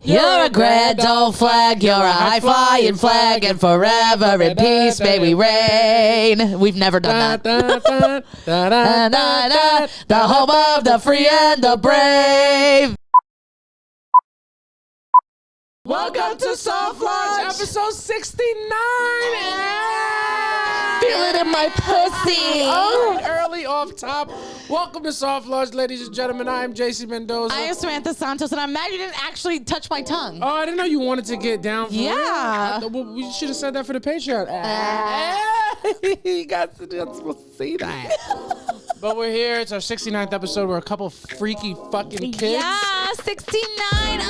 You're a grand old flag, you're a high-flying flag, and forever in peace may we reign. We've never done that. The home of the free and the brave. Welcome to Soft Launch, episode 69. Feel it in my pussy. Early off top. Welcome to Soft Launch, ladies and gentlemen. I am JC Mendoza. I am Samantha Santos, and I'm mad you didn't actually touch my tongue. Oh, I didn't know you wanted to get down for Yeah. real. Well, we should have said that for the Patreon. You got to see that. But we're here. It's our 69th episode. We're a couple freaky fucking kids. Yeah, 69.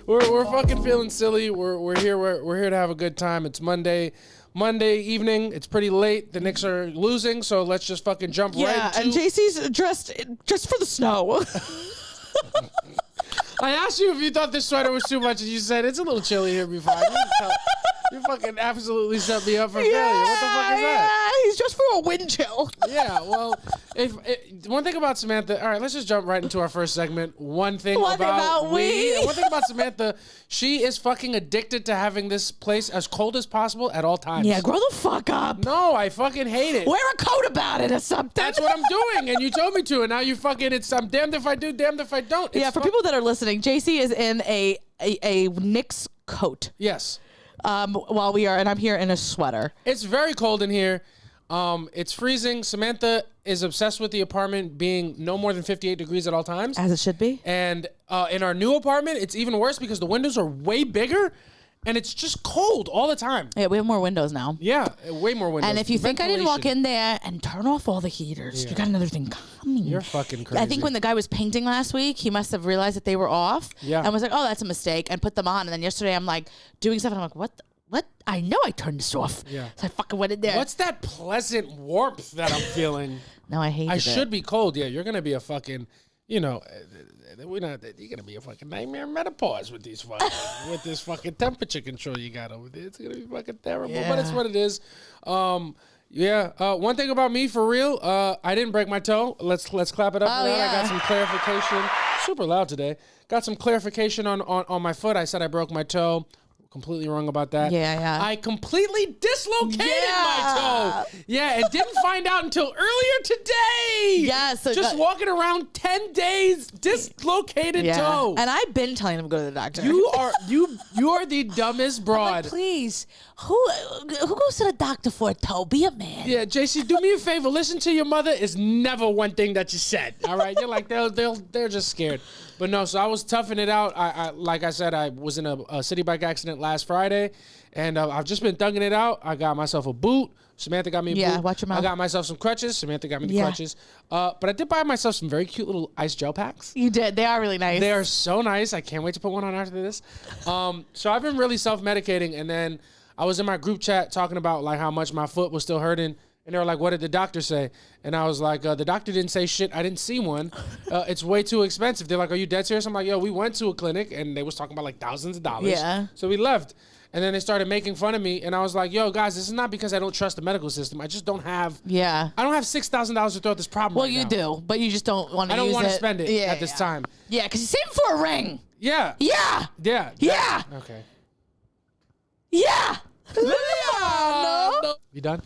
We're fucking feeling silly. We're here to have a good time. It's Monday evening. It's pretty late. The Knicks are losing, so let's just fucking jump right to... and JC's dressed just for the snow. I asked you if you thought this sweater was too much, and you said it's a little chilly here before. You fucking absolutely set me up for failure. What the fuck is that? Yeah, he's just for a wind chill. Yeah, well, one thing about Samantha. All right, let's just jump right into our first segment. One thing about we. One thing about Samantha, she is fucking addicted to having this place as cold as possible at all times. Yeah, grow the fuck up. No, I fucking hate it. Wear a coat about it or something. That's what I'm doing, and you told me to, and now you fucking. I'm damned if I do, damned if I don't. Yeah, for people that are listening, JC is in a Knicks coat. Yes. While we are, and I'm here in a sweater. It's very cold in here. It's freezing. Samantha is obsessed with the apartment being no more than 58 degrees at all times. As it should be. And in our new apartment, it's even worse because the windows are way bigger and it's just cold all the time. Yeah, we have more windows now. Yeah, way more windows. And if you think I didn't walk in there and turn off all the heaters, you got another thing coming. You're fucking crazy. I think when the guy was painting last week, he must have realized that they were off. Yeah. And was like, oh, that's a mistake, and put them on. And then yesterday I'm like doing stuff and I'm like, what? What? I know I turned this off. Yeah. So I fucking went in there. What's that pleasant warmth that I'm feeling? No, I hate it. I should be cold. Yeah, you're going to be a fucking, you're going to be a fucking nightmare menopause with these fucking, with this fucking temperature control you got over there. It's going to be fucking terrible, but it's what it is. One thing about me for real, I didn't break my toe. Let's clap it up for that. Yeah. I got some clarification. Super loud today. Got some clarification on my foot. I said I broke my toe. Completely wrong about that. Yeah. I completely dislocated my toe. Yeah, and didn't find out until earlier today. Yes. Just walking around 10 days, dislocated toe. And I've been telling him to go to the doctor. You are the dumbest broad. Like, please, who goes to the doctor for a toe? Be a man. Yeah, JC, do me a favor. Listen to your mother is never one thing that you said. All right, you're like they're just scared. But no, so I was toughing it out. I like I said, I was in a city bike accident last Friday, and I've just been thugging it out. I got myself a boot. Samantha got me a boot. Yeah, watch your mouth. I got myself some crutches. Samantha got me the crutches. But I did buy myself some very cute little ice gel packs. You did. They are really nice. They are so nice. I can't wait to put one on after this. So I've been really self-medicating, and then I was in my group chat talking about like how much my foot was still hurting. And they were like, what did the doctor say? And I was like, the doctor didn't say shit. I didn't see one. It's way too expensive. They're like, are you dead serious? I'm like, yo, we went to a clinic, and they was talking about like thousands of dollars. Yeah. So we left. And then they started making fun of me. And I was like, yo, guys, this is not because I don't trust the medical system. I just don't have. Yeah. I don't have $6,000 to throw at this problem. Well, right you now. do, but you just don't want to. I don't want to spend it at this time. Yeah, because you're saving for a ring. Yeah. Yeah. Yeah. Yeah. Okay. Yeah. No. You done?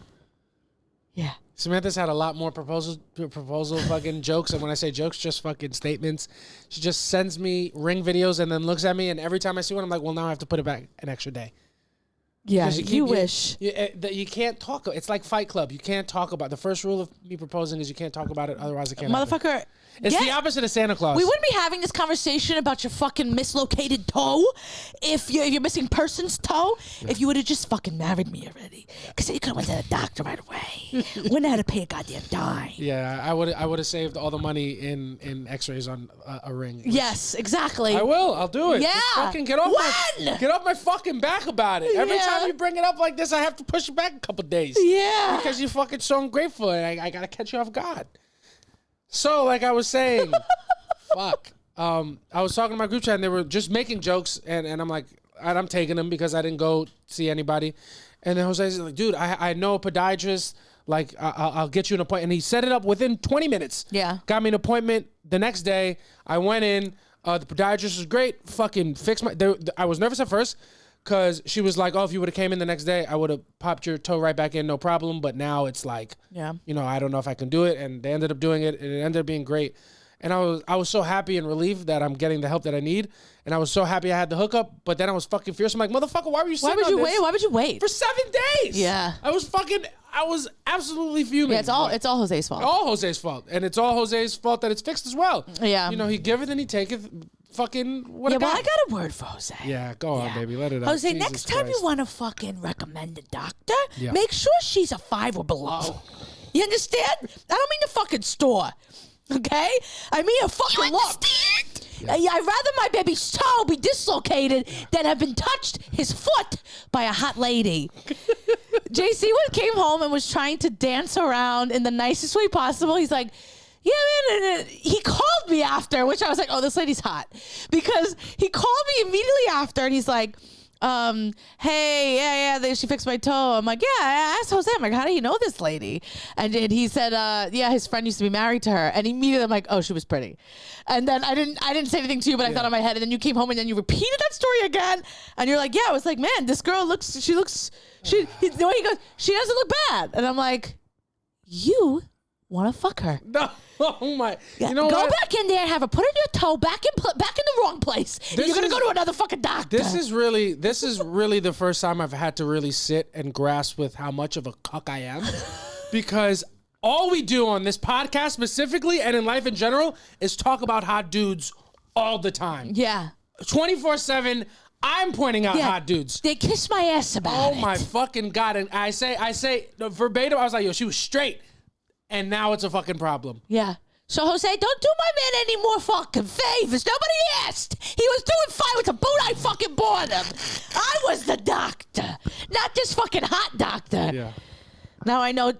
Yeah. Samantha's had a lot more proposal fucking jokes, and when I say jokes, just fucking statements. She just sends me ring videos and then looks at me, and every time I see one, I'm like, well, now I have to put it back an extra day. Yeah, you wish. You can't talk. It's like Fight Club. You can't talk about. The first rule of me proposing is you can't talk about it, otherwise it can't happen. Motherfucker. It's the opposite of Santa Claus. We wouldn't be having this conversation about your fucking mislocated toe if your missing person's toe if you would have just fucking married me already. Because you could have went to the doctor right away. Wouldn't have had to pay a goddamn dime. Yeah, I would have saved all the money in X-rays on a ring. Yes, exactly. I will. I'll do it. Yeah. Just fucking get off my fucking back about it. Every time you bring it up like this, I have to push it back a couple days. Yeah. Because you're fucking so ungrateful, and I gotta catch you off guard. So, like I was saying, fuck. I was talking to my group chat, and they were just making jokes, and I'm like, I'm taking them because I didn't go see anybody. And then Jose's like, dude, I know a podiatrist. Like, I'll get you an appointment. And he set it up within 20 minutes. Yeah. Got me an appointment the next day. I went in. The podiatrist was great. Fucking fixed my... I was nervous at first because she was like, oh, if you would have came in the next day, I would have popped your toe right back in, no problem. But now it's like, you know, I don't know if I can do it. And they ended up doing it. And it ended up being great. And I was so happy and relieved that I'm getting the help that I need. And I was so happy I had the hookup. But then I was fucking fierce. I'm like, motherfucker, why were you sitting on this? Why would you wait? For 7 days. Yeah. I was absolutely fuming. Yeah, it's all Jose's fault. All Jose's fault. And it's all Jose's fault that it's fixed as well. Yeah. You know, he giveth and he taketh. Fucking what? Yeah, a guy. well, I got a word for Jose. Yeah, go on, baby. Let it out. Jose, Jesus next time Christ. you want to fucking recommend a doctor, Yeah. make sure she's a 5 or below. You understand? I don't mean the fucking store. Okay? I mean a fucking look. Yeah. I'd rather my baby's toe be dislocated than have been touched his foot by a hot lady. JC came home and was trying to dance around in the nicest way possible. He's like, yeah, man. And he called me after, which I was like, oh, this lady's hot. Because he called me immediately after and he's like, hey, yeah, she fixed my toe. I'm like, yeah, I asked Jose. I'm like, how do you know this lady? And he said, yeah, his friend used to be married to her. And immediately I'm like, oh, she was pretty. And then I didn't say anything to you, but I thought in my head. And then you came home and then you repeated that story again. And you're like, yeah, I was like, man, this girl he goes, she doesn't look bad. And I'm like, you want to fuck her? No, oh my! Yeah. You know Go what? back in there and have her put in your toe back in the wrong place. And you're gonna go to another fucking doctor. This is really the first time I've had to really sit and grasp with how much of a cuck I am, because all we do on this podcast specifically and in life in general is talk about hot dudes all the time. Yeah. 24/7. I'm pointing out hot dudes. They kiss my ass about it. Oh my fucking God! And I say verbatim. I was like, yo, she was straight. And now it's a fucking problem. Yeah. So, Jose, don't do my man any more fucking favors. Nobody asked. He was doing fine with the boot. I fucking bought him. I was the doctor, not this fucking hot doctor. Yeah. Now I know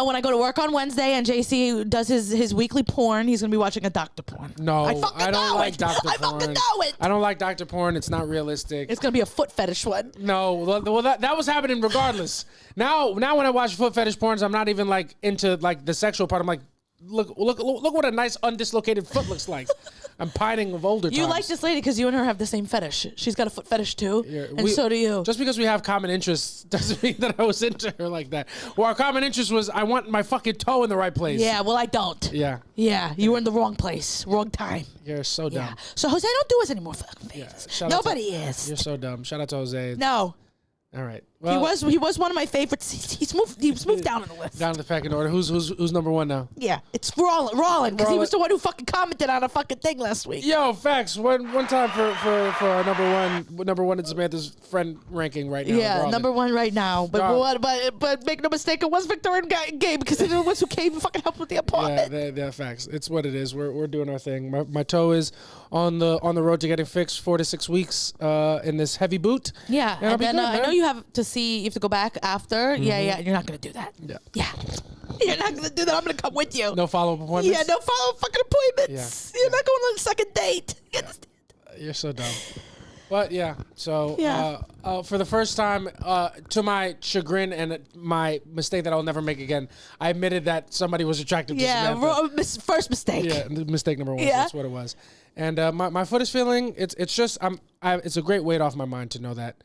when I go to work on Wednesday and JC does his weekly porn, he's going to be watching a doctor porn. No, I don't like doctor porn. I fucking know it. I don't like doctor porn. It's not realistic. It's going to be a foot fetish one. No, well that was happening regardless. Now when I watch foot fetish porns, I'm not even like into like the sexual part. I'm like, look what a nice undislocated foot looks like. I'm pining of older times. You like this lady because you and her have the same fetish. She's got a foot fetish too, and so do you. Just because we have common interests doesn't mean that I was into her like that. Well, our common interest was I want my fucking toe in the right place. Yeah, well, I don't. Yeah. Yeah, you were in the wrong place, wrong time. You're so dumb. Yeah. So, Jose, don't do us any more fucking favors. Yeah, Nobody is. You're so dumb. Shout out to Jose. No. All right. Well, he was one of my favorites. He's moved down in the list. Down to the pecking order. Who's number one now? Yeah, it's Rollin because he was the one who fucking commented on a fucking thing last week. Yo, facts. One time for our number one in Samantha's friend ranking right now. Yeah, number one right now. But make no mistake, it was Victor and Gabe because they're the ones who came and fucking helped with the apartment. Yeah, they're facts. It's what it is. We're doing our thing. My toe is on the road to getting fixed 4 to 6 weeks in this heavy boot. Yeah, and then good, I know you have to go back after. Mm-hmm. Yeah, you're not gonna do that. Yeah. You're not gonna do that. I'm gonna come with you. No follow-up appointments? Yeah, no follow-up fucking appointments. You're not going on a second date. You understand? You're so dumb. But yeah, so for the first time, to my chagrin and my mistake that I'll never make again, I admitted that somebody was attracted to Samantha. First mistake. Yeah, mistake number one. That's what it was. And my foot is feeling. It's just it's a great weight off my mind to know that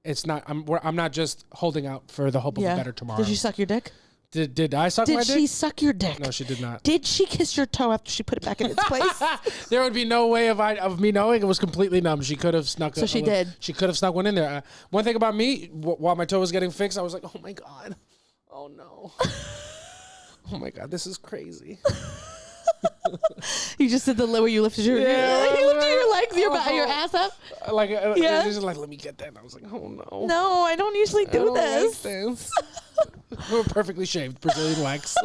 it's not. I'm not just holding out for the hope of a better tomorrow. Did you suck your dick? Did I suck my dick? Did she suck your dick? No, she did not. Did she kiss your toe after she put it back in its place? There would be no way of me knowing. It was completely numb. She could have snuck. So she did. She could have snuck one in there. One thing about me, while my toe was getting fixed, I was like, "Oh my God, oh no, oh my God, this is crazy." You just did the where you lifted your you lifted your legs, your ass up. Just like, let me get that. And I was like, oh no. No, I don't usually do this. We were perfectly shaved, Brazilian wax.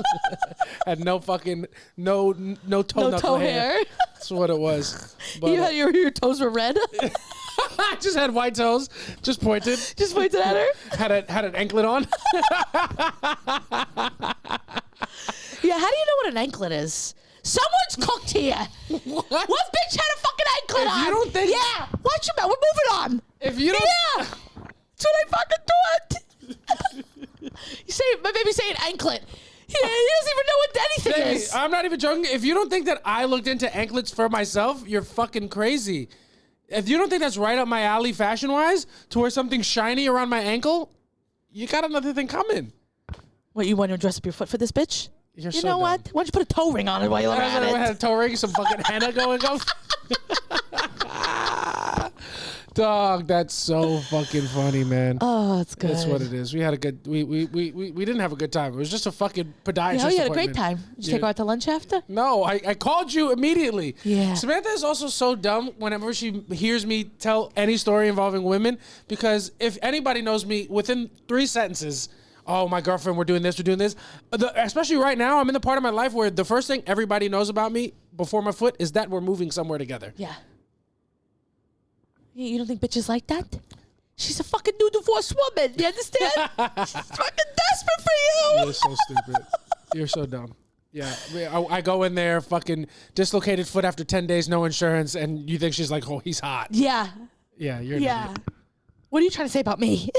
Had no fucking no toe hair. That's what it was. But, you had your toes were red. I just had white toes, just pointed. Just pointed at her. Had an anklet on. Yeah, how do you know what an anklet is? Someone's cooked here. What bitch had a fucking anklet on? You don't think? Yeah. Watch your mouth. We're moving on. If you don't. Yeah. That's what I fucking thought. You say my baby saying anklet. I'm not even joking. If you don't think that I looked into anklets for myself, you're fucking crazy. If you don't think that's right up my alley fashion-wise, to wear something shiny around my ankle, you got another thing coming. What, you want to dress up your foot for this bitch? You so know dumb. What? Why don't you put a toe ring on it while you're at it? I had a toe ring, some fucking henna going on. Dog, that's so fucking funny, man. Oh, it's good. That's what it is. We had a good. We didn't have a good time. It was just a fucking podiatrist. Yeah, you had a great time. Did you take her out to lunch after? No, I called you immediately. Yeah. Samantha is also so dumb whenever she hears me tell any story involving women, because if anybody knows me, within 3 sentences, oh, my girlfriend, we're doing this. Especially right now, I'm in the part of my life where the first thing everybody knows about me before my foot is that we're moving somewhere together. Yeah. You don't think bitches like that? She's a fucking new divorced woman. You understand? She's fucking desperate for you. You're so stupid. You're so dumb. Yeah. I go in there, fucking dislocated foot after 10 days, no insurance, and you think she's like, oh, he's hot. Yeah. Yeah, you're an idiot. What are you trying to say about me?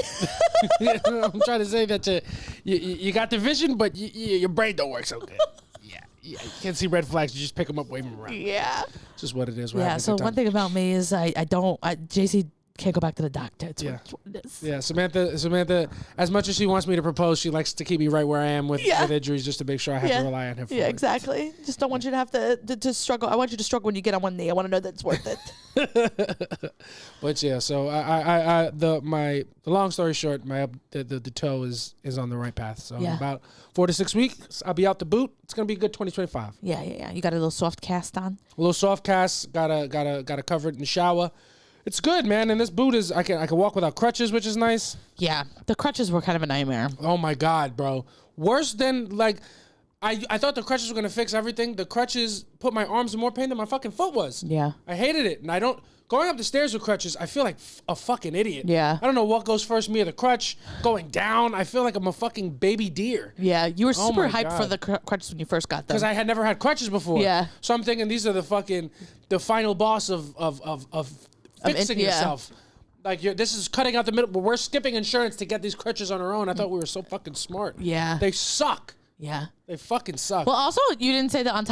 I'm trying to say that you got the vision, but your brain don't work so good. Yeah, you can't see red flags. You just pick them up, wave them around. Yeah. It's just what it is. Yeah, so one thing about me is JC can't go back to the doctor. It's what it is. Yeah, Samantha, as much as she wants me to propose, she likes to keep me right where I am with injuries just to make sure I have to rely on her for it. Yeah, exactly. Just don't want you to have to struggle. I want you to struggle when you get on one knee. I want to know that it's worth it. But yeah, so the long story short, the toe is on the right path. So in about 4 to 6 weeks, I'll be out the boot. It's gonna be a good 2025. Yeah. You got a little soft cast on. A little soft cast. Gotta cover it in the shower. It's good, man. And this boot is I can walk without crutches, which is nice. Yeah, the crutches were kind of a nightmare. Oh my god, bro. Worse than like. I thought the crutches were gonna fix everything. The crutches put my arms in more pain than my fucking foot was. Yeah. I hated it, and I don't. Going up the stairs with crutches, I feel like a fucking idiot. Yeah. I don't know what goes first, me or the crutch. Going down, I feel like I'm a fucking baby deer. Yeah, you were super hyped for the crutches when you first got them. Because I had never had crutches before. Yeah. So I'm thinking these are the final boss of fixing yourself. Like this is cutting out the middle, but we're skipping insurance to get these crutches on our own. I thought we were so fucking smart. Yeah. They suck. Yeah. They fucking suck. Well, also, you didn't say that on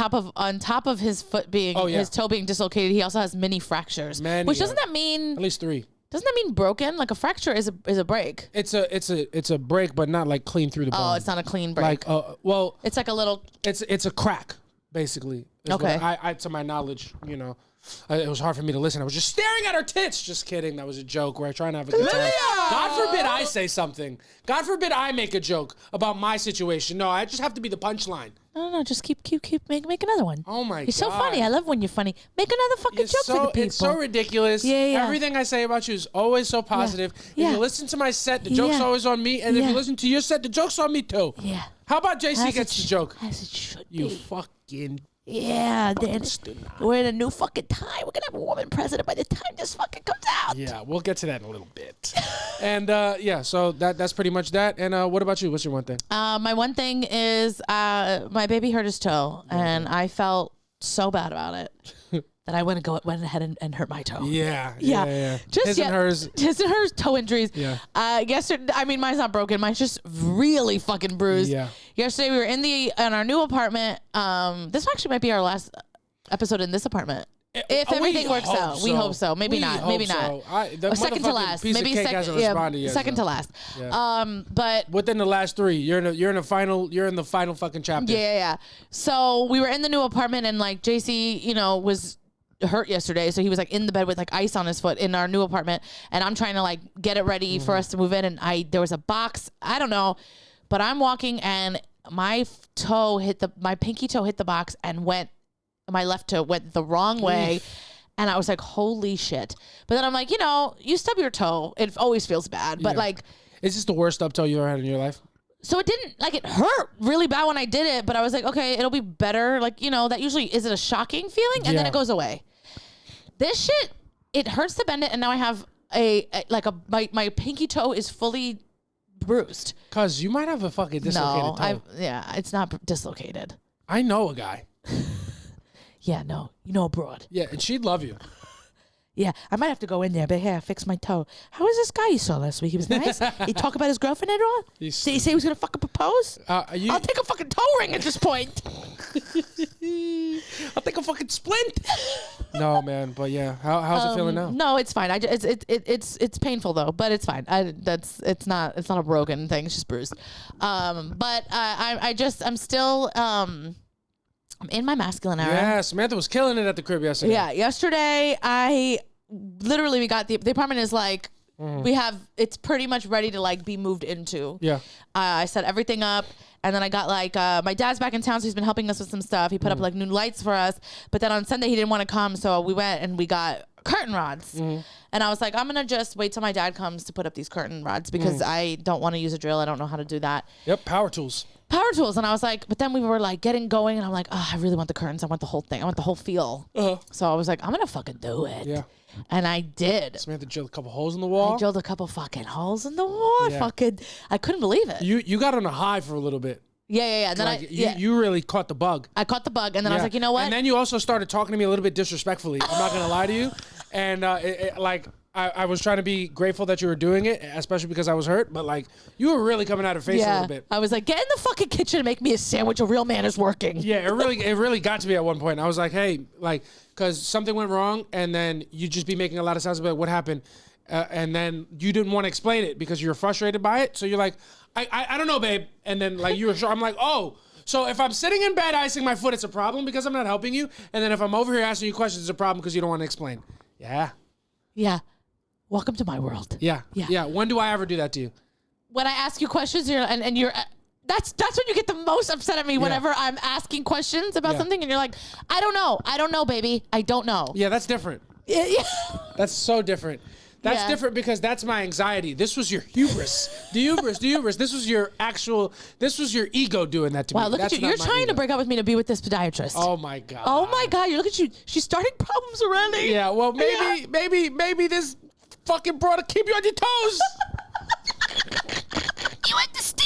top of his foot being, his toe being dislocated, he also has mini fractures. Which doesn't that mean... At least 3. Doesn't that mean broken? Like a fracture is a break. It's a break, but not like clean through the bone. Oh, it's not a clean break. Like, well... It's like a little... It's a crack, basically. Okay. I to my knowledge, you know... it was hard for me to listen. I was just staring at her tits. Just kidding. That was a joke. We're trying to have a good time. God forbid I say something. God forbid I make a joke about my situation. No, I just have to be the punchline. No. Just keep make another one. Oh my god, you're so funny. I love when you're funny. Make another fucking joke for the people. It's so ridiculous. Yeah. Everything I say about you is always so positive. Yeah. If you listen to my set, the joke's always on me. And if you listen to your set, the joke's on me too. Yeah. How about JC gets the joke? As it should You be. fucking. Yeah, then we're in a new fucking time. We're gonna have a woman president by the time this fucking comes out. Yeah, we'll get to that in a little bit. And so that's pretty much that. And what about you? What's your one thing? My one thing is my baby hurt his toe, and I felt so bad about it that I went ahead and hurt my toe. Yeah. His and hers toe injuries. Yeah. Yesterday, I mean, mine's not broken. Mine's just really fucking bruised. Yeah. Yesterday we were in our new apartment. This actually might be our last episode in this apartment. If everything works out, we hope so. Maybe not. Maybe not. Or second to last. Maybe hasn't responded yet. Second to last. Yeah. But within the last 3, you're in the final fucking chapter. Yeah. So we were in the new apartment, and like JC, was hurt yesterday, so he was like in the bed with like ice on his foot in our new apartment, and I'm trying to like get it ready for us to move in, and there was a box. I don't know, but I'm walking and my pinky toe hit the box and my left toe went the wrong way. And I was like, holy shit. But then I'm like, you stub your toe. It always feels bad. But like... Is this the worst stub toe you ever had in your life? So it didn't, it hurt really bad when I did it. But I was like, okay, it'll be better. Like, that usually, is it a shocking feeling? And then it goes away. This shit, it hurts to bend it. And now I have my pinky toe is fully bruised. Cause you might have a fucking dislocated toe. It's not dislocated. I know a guy. Yeah, no, abroad. Yeah, and she'd love you. Yeah, I might have to go in there, but hey, I fixed my toe. How was this guy you saw last week? He was nice. He talk about his girlfriend at all? Did he say he was gonna fucking propose? I'll take a fucking toe ring at this point. I think I'm fucking splint. No, man, but yeah, how's it feeling now? No, it's fine. It's painful though, but it's fine. It's not a broken thing. It's just bruised. But I'm still I'm in my masculine era. Yeah, Samantha was killing it at the crib yesterday. Yeah, yesterday we got the apartment is like. It's pretty much ready to like be moved into. Yeah. I set everything up, and then I got like my dad's back in town, so he's been helping us with some stuff. He put up like new lights for us, but then on Sunday he didn't want to come, so we went and we got curtain rods. And I was like, I'm gonna just wait till my dad comes to put up these curtain rods because I don't want to use a drill. I don't know how to do that. Yep, power tools. And I was like, but then we were like getting going, and I'm like, oh, I really want the curtains. I want the whole thing. I want the whole feel. So I was like, I'm gonna fucking do it. Yeah. And I did. Samantha drilled a couple holes in the wall. I drilled a couple fucking holes in the wall. Yeah. I couldn't believe it. You got on a high for a little bit. Yeah. And then like, you really caught the bug. I caught the bug, and then I was like, you know what? And then you also started talking to me a little bit disrespectfully. I'm not gonna lie to you. And I was trying to be grateful that you were doing it, especially because I was hurt. But like, you were really coming out of face a little bit. I was like, get in the fucking kitchen and make me a sandwich. A real man is working. Yeah, it really got to me at one point. I was like, hey, like, because something went wrong, and then you just be making a lot of sounds about what happened, and then you didn't want to explain it because you were frustrated by it. So you're like, I don't know, babe. And then like you were sure. I'm like, oh. So if I'm sitting in bed icing my foot, it's a problem because I'm not helping you. And then if I'm over here asking you questions, it's a problem because you don't want to explain. Yeah. Yeah. Welcome to my world. Yeah. When do I ever do that to you? When I ask you questions, you're. That's when you get the most upset at me. Whenever I'm asking questions about something, and you're like, I don't know, baby. I don't know. Yeah, that's different. Yeah. That's so different. That's different because that's my anxiety. This was your hubris. The hubris. This was your ego doing that to me. Wow, look at you. You're trying to break up with me to be with this podiatrist. Oh my God. Oh my God. Look at you. She's starting problems already. Yeah, well, maybe this fucking broad will keep you on your toes. You understand?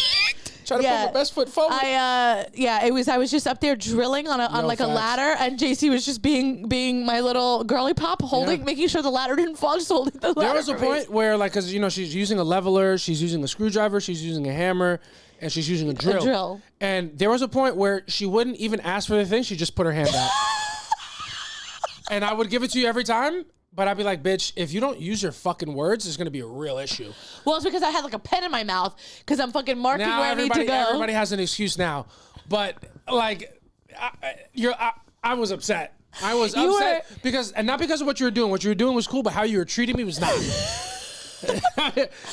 Trying to put my best foot forward. I was just up there drilling on a ladder, and JC was just being my little girly pop, making sure the ladder didn't fall, just holding the ladder. There was a point where, like, because she's using a leveler, she's using a screwdriver, she's using a hammer, and she's using a drill. And there was a point where she wouldn't even ask for the thing; she just put her hand out. And I would give it to you every time. But I'd be like, bitch, if you don't use your fucking words, there's going to be a real issue. Well, it's because I had like a pen in my mouth because I'm fucking marking where I need to go. Everybody has an excuse now. But like, I was upset. I was upset because not because of what you were doing. What you were doing was cool, but how you were treating me was not.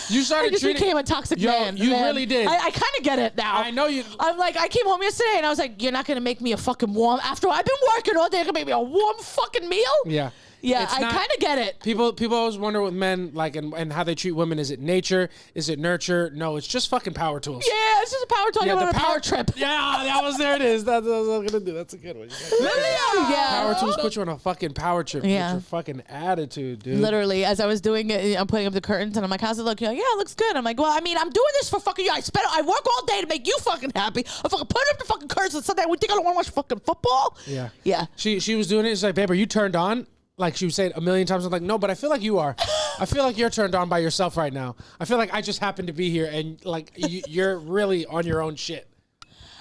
You started I just became a toxic man. You really did. I kind of get it now. I know you. I'm like, I came home yesterday and I was like, you're not going to make me a fucking warm, after I've been working all day, you're going to make me a warm fucking meal? Yeah. Yeah, I kind of get it. People always wonder with men, like, and how they treat women. Is it nature? Is it nurture? No, it's just fucking power tools. Yeah, it's just a power tool. Yeah, the power trip. Yeah, there it is. That's what I was going to do. That's a good one. Power tools put you on a fucking power trip. Yeah. With your fucking attitude, dude. Literally, as I was doing it, I'm putting up the curtains, and I'm like, how's it look? You're like, yeah, it looks good. I'm like, well, I mean, I'm doing this for fucking you. I work all day to make you fucking happy. I fucking put up the fucking curtains and Sunday. We think I don't want to watch fucking football? Yeah. Yeah. She was doing it. She's like, babe, are you turned on? Like she would say it a million times. I'm like, no, but I feel like you are. I feel like you're turned on by yourself right now. I feel like I just happen to be here and like you're really on your own shit.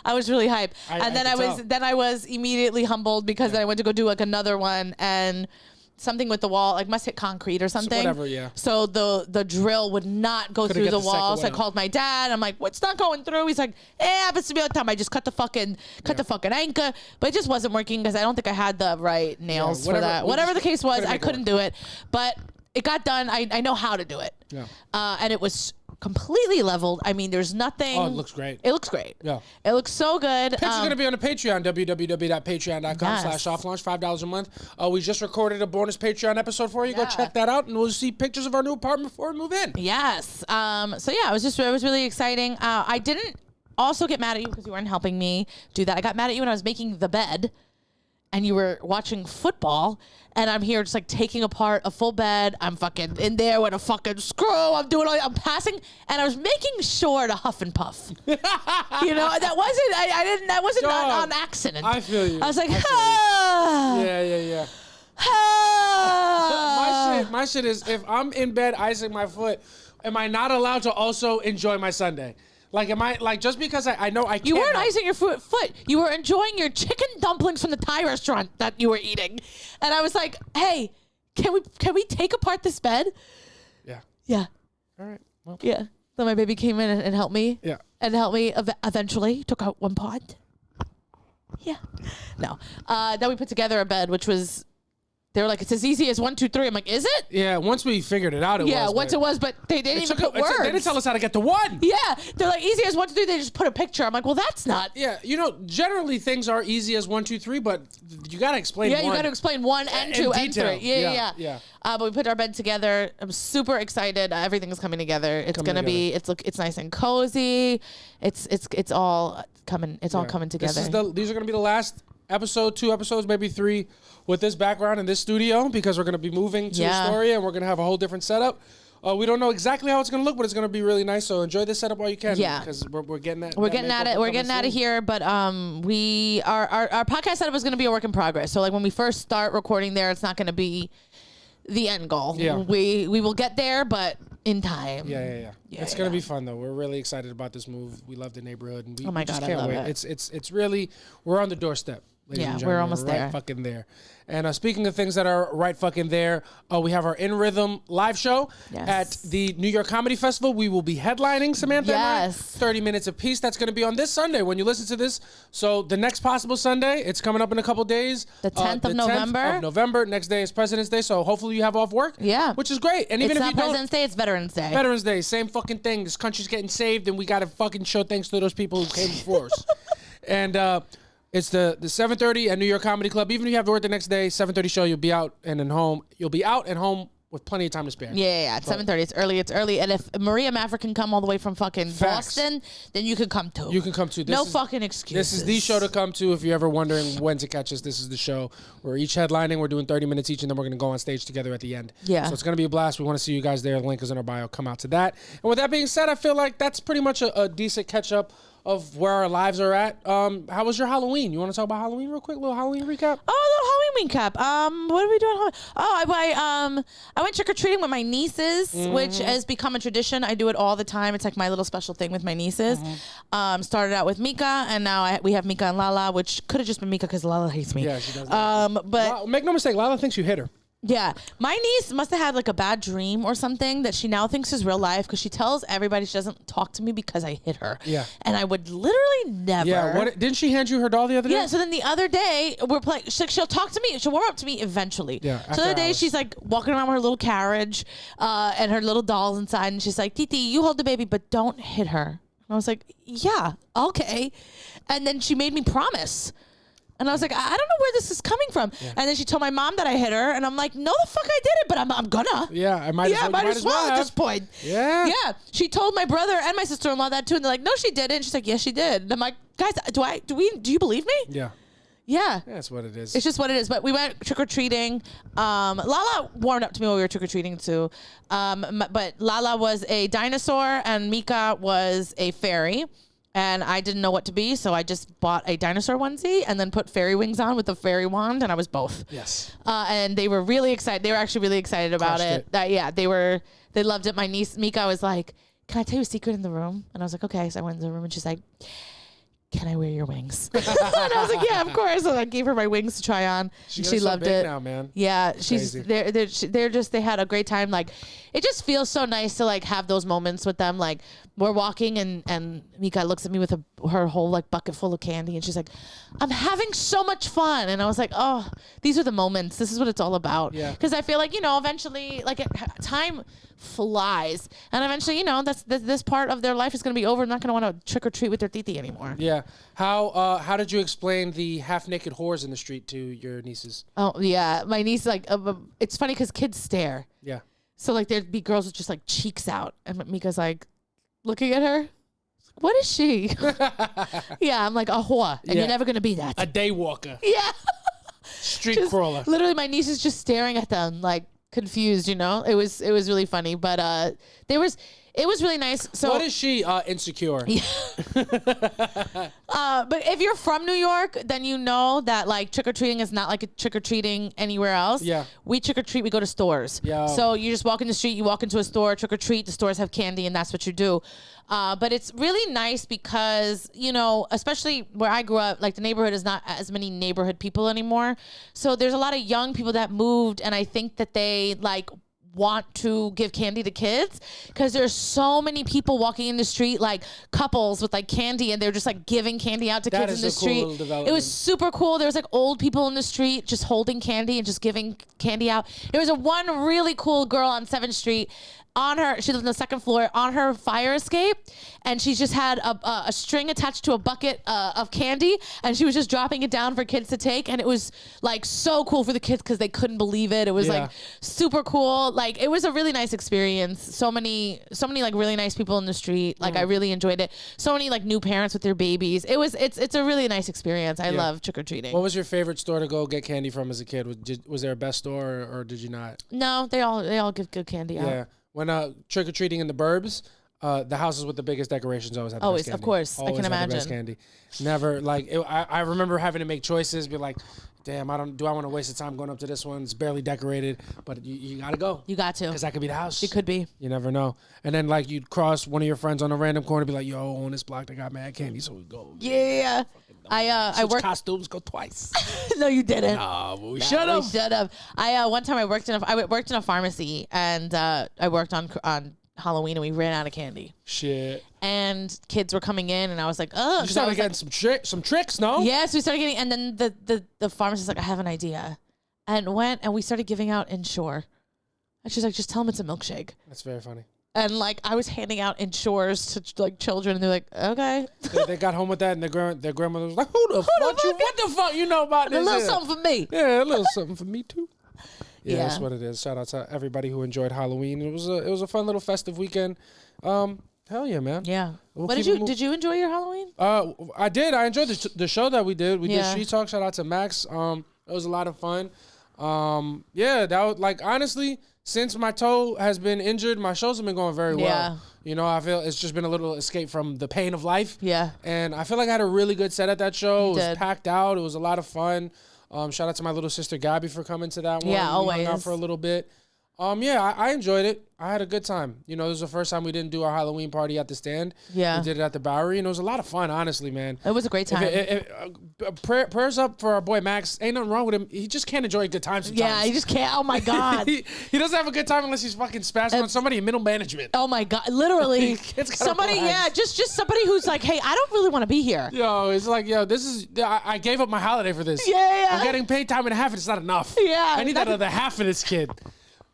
I was really hyped. Then I was immediately humbled because then I went to go do like another one and something with the wall, like must hit concrete or something. Whatever, yeah. So the drill would not go through the wall. So I called my dad. I'm like, what's not going through? He's like, happens to be all the time. I just cut the fucking anchor, but it just wasn't working because I don't think I had the right nails for that. Whatever the case was, I couldn't do it. But it got done. I know how to do it. Yeah. And it was completely leveled. I mean, there's nothing. Oh, it looks great. It looks great. Yeah. It looks so good. Pictures are going to be on the Patreon, www.patreon.com/softlaunch, $5 a month. We just recorded a bonus Patreon episode for you. Go check that out, and we'll see pictures of our new apartment before we move in. Yes. So yeah, it was really exciting. I didn't also get mad at you because you weren't helping me do that. I got mad at you when I was making the bed. And you were watching football, and I'm here just like taking apart a full bed. I'm fucking in there with a fucking screw. I'm passing, and I was making sure to huff and puff. That wasn't not on accident. I feel you. I was like, Yeah. My shit is if I'm in bed icing my foot, am I not allowed to also enjoy my Sunday? Like, am I like just because I know I can't? You weren't icing your foot. You were enjoying your chicken dumplings from the Thai restaurant that you were eating, and I was like, "Hey, can we take apart this bed?" Yeah. Yeah. All right. Well. Yeah. So my baby came in and helped me. Yeah. And helped me eventually. Took out one pod. Yeah. No. Then we put together a bed, which was. They were like, it's as easy as 1, 2, 3. I'm like, is it? Yeah, once we figured it out, it was. Yeah, once it was, but they didn't even put words. They didn't tell us how to get to 1. Yeah, they're like, easy as 1, 2, 3. They just put a picture. I'm like, well, that's not. Yeah, generally things are easy as 1, 2, 3, but you got to explain 1. Yeah, you got to explain 1 and 2 and 3. Yeah. But we put our bed together. I'm super excited. Everything's coming together. It's going to be, it's nice and cozy. It's all coming. It's all coming together. These are going to be the last episode, 2 episodes, maybe 3 with this background in this studio because we're going to be moving to Astoria and we're going to have a whole different setup. We don't know exactly how it's going to look, but it's going to be really nice. So enjoy this setup while you can. Yeah, because we're getting that. We're getting at it. We're getting out of here. But our podcast setup is going to be a work in progress. So like when we first start recording there, it's not going to be the end goal. Yeah. We will get there, but in time. Yeah. It's going to be fun though. We're really excited about this move. We love the neighborhood, and we, oh my we just God, can't I love wait. it. It's really we're on the doorstep. Yeah, we're almost there. Right fucking there. And speaking of things that are right fucking there, we have our In Rhythm live show at the New York Comedy Festival. We will be headlining, Samantha and I, 30 minutes apiece. That's going to be on this Sunday when you listen to this. So the next possible Sunday, it's coming up in a couple days. The 10th of November. 10th of November. Next day is President's Day, so hopefully you have off work. Yeah. Which is great. And even it's if you not President's Day, it's Veterans Day. Veterans Day, same fucking thing. This country's getting saved, and we got to fucking show thanks to those people who came before us. And it's the 7:30 at New York Comedy Club. Even if you have to work the next day, 7:30 show, you'll be out and then home. You'll be out and home with plenty of time to spare. Yeah. At 7:30, it's early. And if Maria Maverick can come all the way from fucking Boston, then you can come too. You can come too. No fucking excuses. This is the show to come to if you're ever wondering when to catch us. This is the show. We're each headlining. We're doing 30 minutes each, and then we're going to go on stage together at the end. Yeah. So it's going to be a blast. We want to see you guys there. The link is in our bio. Come out to that. And with that being said, I feel like that's pretty much a decent catch-up of where our lives are at. How was your Halloween? You want to talk about Halloween real quick? A little Halloween recap? Oh, a little Halloween recap. What are we doing? I went trick-or-treating with my nieces, which has become a tradition. I do it all the time. It's like my little special thing with my nieces. Started out with Mika, and now we have Mika and Lala, which could have just been Mika because Lala hates me. Yeah, she does. But make no mistake, Lala thinks you hit her. Yeah, my niece must have had like a bad dream or something that she now thinks is real life because she tells everybody she doesn't talk to me because I hit her. Yeah, and I would literally never. Yeah, didn't she hand you her doll the other day? Yeah, so then the other day we're playing. She'll talk to me. She'll warm up to me eventually. Yeah. So the other day she's like walking around with her little carriage and her little dolls inside, and she's like, "Titi, you hold the baby, but don't hit her." And I was like, "Yeah, okay." And then she made me promise. And I was like, I don't know where this is coming from. Yeah. And then she told my mom that I hit her, and I'm like, no, the fuck I did it, but I'm gonna. Yeah, I might as well at this point. Yeah. Yeah. She told my brother and my sister-in-law that too, and they're like, no, she didn't. And she's like, yes, she did. And I'm like, guys, do you believe me? Yeah. Yeah. That's what it is. It's just what it is. But we went trick-or-treating. Lala warmed up to me while we were trick-or-treating too. But Lala was a dinosaur, and Mika was a fairy. And I didn't know what to be, so I just bought a dinosaur onesie and then put fairy wings on with a fairy wand, and I was both. Yes. And they were really excited. They were actually really excited about it. They loved it. My niece Mika was like, "Can I tell you a secret in the room?" And I was like, "Okay." So I went in the room, and she's like, "Can I wear your wings?" And I was like, "Yeah, of course." And I gave her my wings to try on. She loved it. Now, man. Yeah, they had a great time. Like, it just feels so nice to like have those moments with them. Like, we're walking and Mika looks at me with her whole like bucket full of candy, and she's like, "I'm having so much fun." And I was like, "Oh, these are the moments. This is what it's all about." Yeah. Because I feel like, eventually, like, time flies, and eventually, that's this part of their life is going to be over. I'm not going to want to trick or treat with their titi anymore. Yeah. How did you explain the half naked whores in the street to your nieces? Oh yeah, my niece like it's funny because kids stare. Yeah. So like there'd be girls with just like cheeks out, and Mika's like looking at her. What is she? Yeah, I'm like a whore, and you're never gonna be that. A day walker. Yeah. Street crawler. Literally, my niece is just staring at them like confused. It was really funny, but It was really nice. So what is she? Insecure. But if you're from New York, then you know that like trick or treating is not like a trick or treating anywhere else. Yeah. We trick or treat. We go to stores. Yeah. So you just walk in the street. You walk into a store, trick or treat. The stores have candy, and that's what you do. But it's really nice because, you know, especially where I grew up, like the neighborhood is not as many neighborhood people anymore. So there's a lot of young people that moved, and I think that they like want to give candy to kids because there's so many people walking in the street, like couples with like candy, and they're just like giving candy out to That kids in is the a cool street. little development. It was super cool. There was like old people in the street just holding candy and just giving candy out. There was one really cool girl on 7th Street. She lived on the 2nd floor, on her fire escape, and she just had a string attached to a bucket of candy, and she was just dropping it down for kids to take, and it was like so cool for the kids because they couldn't believe it. It was like super cool. Like it was a really nice experience. So many like really nice people in the street. Like I really enjoyed it. So many like new parents with their babies. It's a really nice experience. I love trick or treating. What was your favorite store to go get candy from as a kid? Was there a best store or did you not? No, they all give good candy out. Yeah. When trick or treating in the burbs, the houses with the biggest decorations always had the Always, best candy. of course. I can had imagine. The best candy. Never like I remember having to make choices, be like, damn, I want to waste the time going up to this one? It's barely decorated, but you gotta go. You got to. Because that could be the house. It could be. You never know. And then like you'd cross one of your friends on a random corner, be like, yo, on this block they got mad candy, so we go. Yeah. I worked costumes go twice. No, you didn't. Nah, but we should have. Should have. One time I worked in a pharmacy, and I worked on Halloween, and we ran out of candy. Shit. And kids were coming in, and I was like, oh. You started getting like, some tricks, no? Yes, we started getting, and then the pharmacist was like, I have an idea, and we started giving out Ensure, and she's like, just tell them it's a milkshake. That's very funny. And like I was handing out Ensures to like children, and they're like, okay. They got home with that, and their grandmother was like, what the fuck you know about this? A little something for me. Yeah, a little something for me too. Yeah, Yeah. that's what it is. Shout out to everybody who enjoyed Halloween. It was a fun little festive weekend. Hell yeah, man. Yeah. We'll What did you enjoy your Halloween? I did. I enjoyed the show that we did. We did Yeah. Street Talk. Shout out to Max. It was a lot of fun. Yeah, that was like honestly, since my toe has been injured, my shows have been going very well. Yeah. You know, I feel it's just been a little escape from the pain of life. Yeah. And I feel like I had a really good set at that show. It was did. packed out. It was a lot of fun. Shout out to my little sister Gabby for coming to that one. Yeah, We hung out always. for a little bit. Yeah, I enjoyed it. I had a good time. You know, this was the first time we didn't do our Halloween party at the stand. Yeah. We did it at the Bowery, and it was a lot of fun, honestly, man. It was a great time. Prayers up for our boy Max. Ain't nothing wrong with him. He just can't enjoy a good time sometimes. Yeah, you just can't. Oh my God. he doesn't have a good time unless he's fucking spazzing on somebody in middle management. Oh my God. Literally. It's gotta Somebody, relax. just somebody who's like, hey, I don't really want to be here. Yo, it's like, this is, I gave up my holiday for this. Yeah. I'm getting paid time and a half, and it's not enough. Yeah, I need that that's- other half of this kid.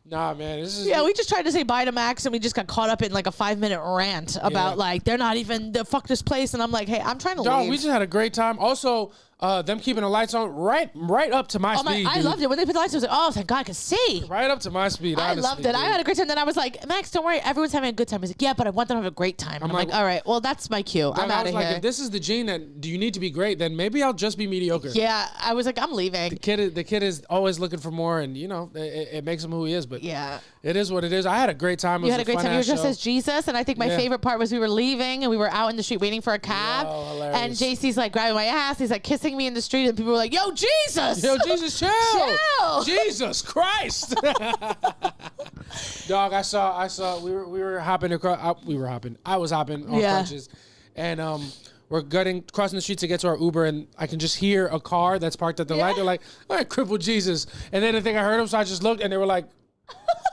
Nah, man, this is. Yeah, we just tried to say bye to Max, and we just got caught up in like a 5-minute rant about like they're not even the fuck this place, and I'm like, hey, I'm trying to Dog, leave. we just had a great time. Also, them keeping the lights on right up to my speed. I dude. loved it when they put the lights. I was like, oh, thank God, I could see. Right up to my speed. I honestly, loved it. dude. I had a great time. Then I was like, Max, don't worry, everyone's having a good time. He's like, yeah, but I want them to have a great time. And I'm like, all right, well, that's my cue. Dog, I'm I out was of like, here. if this is the gene that do you need to be great, then maybe I'll just be mediocre. Yeah, I was like, I'm leaving. The kid is always looking for more, and you know it makes him who he is. But Yeah. it is what it is. I had a great time. It You was had a great time. You were fun-ass dressed show. as Jesus, and I think my Yeah. favorite part was we were leaving, and we were out in the street waiting for a cab. Yo, hilarious. And JC's like grabbing my ass. He's like kissing me in the street, and people were like, "Yo, Jesus! Yo, Jesus, chill! Chill. Jesus Christ! Dog, I saw. We were hopping across. I was hopping on Yeah. crutches, and we're crossing the street to get to our Uber, and I can just hear a car that's parked at the light. They're like, "All right, crippled Jesus," and then I think I heard them, so I just looked, and they were like.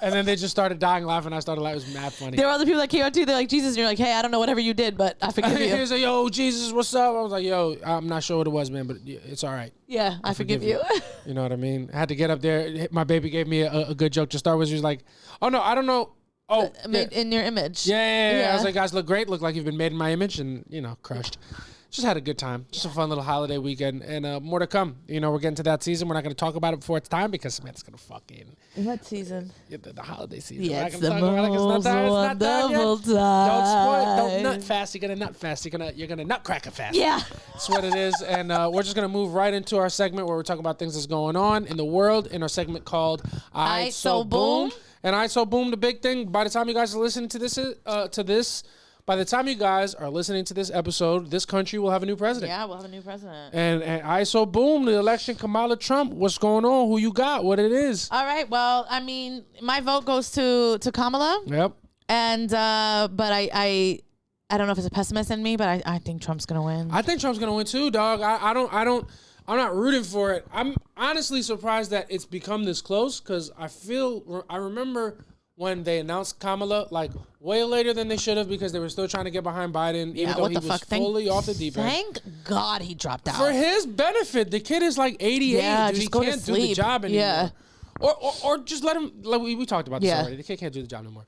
And then they just started dying laughing. I started laughing. It was mad funny. There were other people that came up to you. They're like, Jesus, and you're like, hey, I don't know whatever you did, but I forgive He you. was like, yo, Jesus, what's up? I was like, yo, I'm not sure what it was, man, but it's all right. Yeah, I forgive you. You know what I mean? I had to get up there. My baby gave me a good joke to start with. She was like, oh, no, I don't know. Oh, Made in your image. yeah. I was like, guys, look great. Look like you've been made in my image. And, crushed. Just had a good time. Just a fun little holiday weekend. And more to come. You know, we're getting to that season. We're not going to talk about it before it's time because Samantha's going to fucking... What season? The holiday season. Yeah, We're it's not the gonna talk about it 'cause most it's not time yet. wonderful Don't spoil it. Don't time. nut fast. You're going to nut fast. You're going to nutcracker fast. Yeah. That's what it is. And we're just going to move right into our segment where we're talking about things that's going on in the world in our segment called Aight, So Boom. And ISO boom, the big thing. By the time you guys are listening to this, by the time you guys are listening to this episode, this country will have a new president. Yeah, we'll have a new president. And ISO boom, the election, Kamala Trump. What's going on? Who you got? What it is? All right. Well, I mean, my vote goes to Kamala. Yep. And but I don't know if it's a pessimist in me, but I think Trump's gonna win. I think Trump's gonna win too, dog. I'm not rooting for it. I'm honestly surprised that it's become this close because I remember when they announced Kamala like way later than they should have because they were still trying to get behind Biden, even though he was fully off the deep end. Thank God he dropped out. For his benefit, the kid is like 88. Yeah, dude. just He go to can't do sleep. the job anymore. Yeah. Or just let him. Like we talked about this already. The kid can't do the job anymore.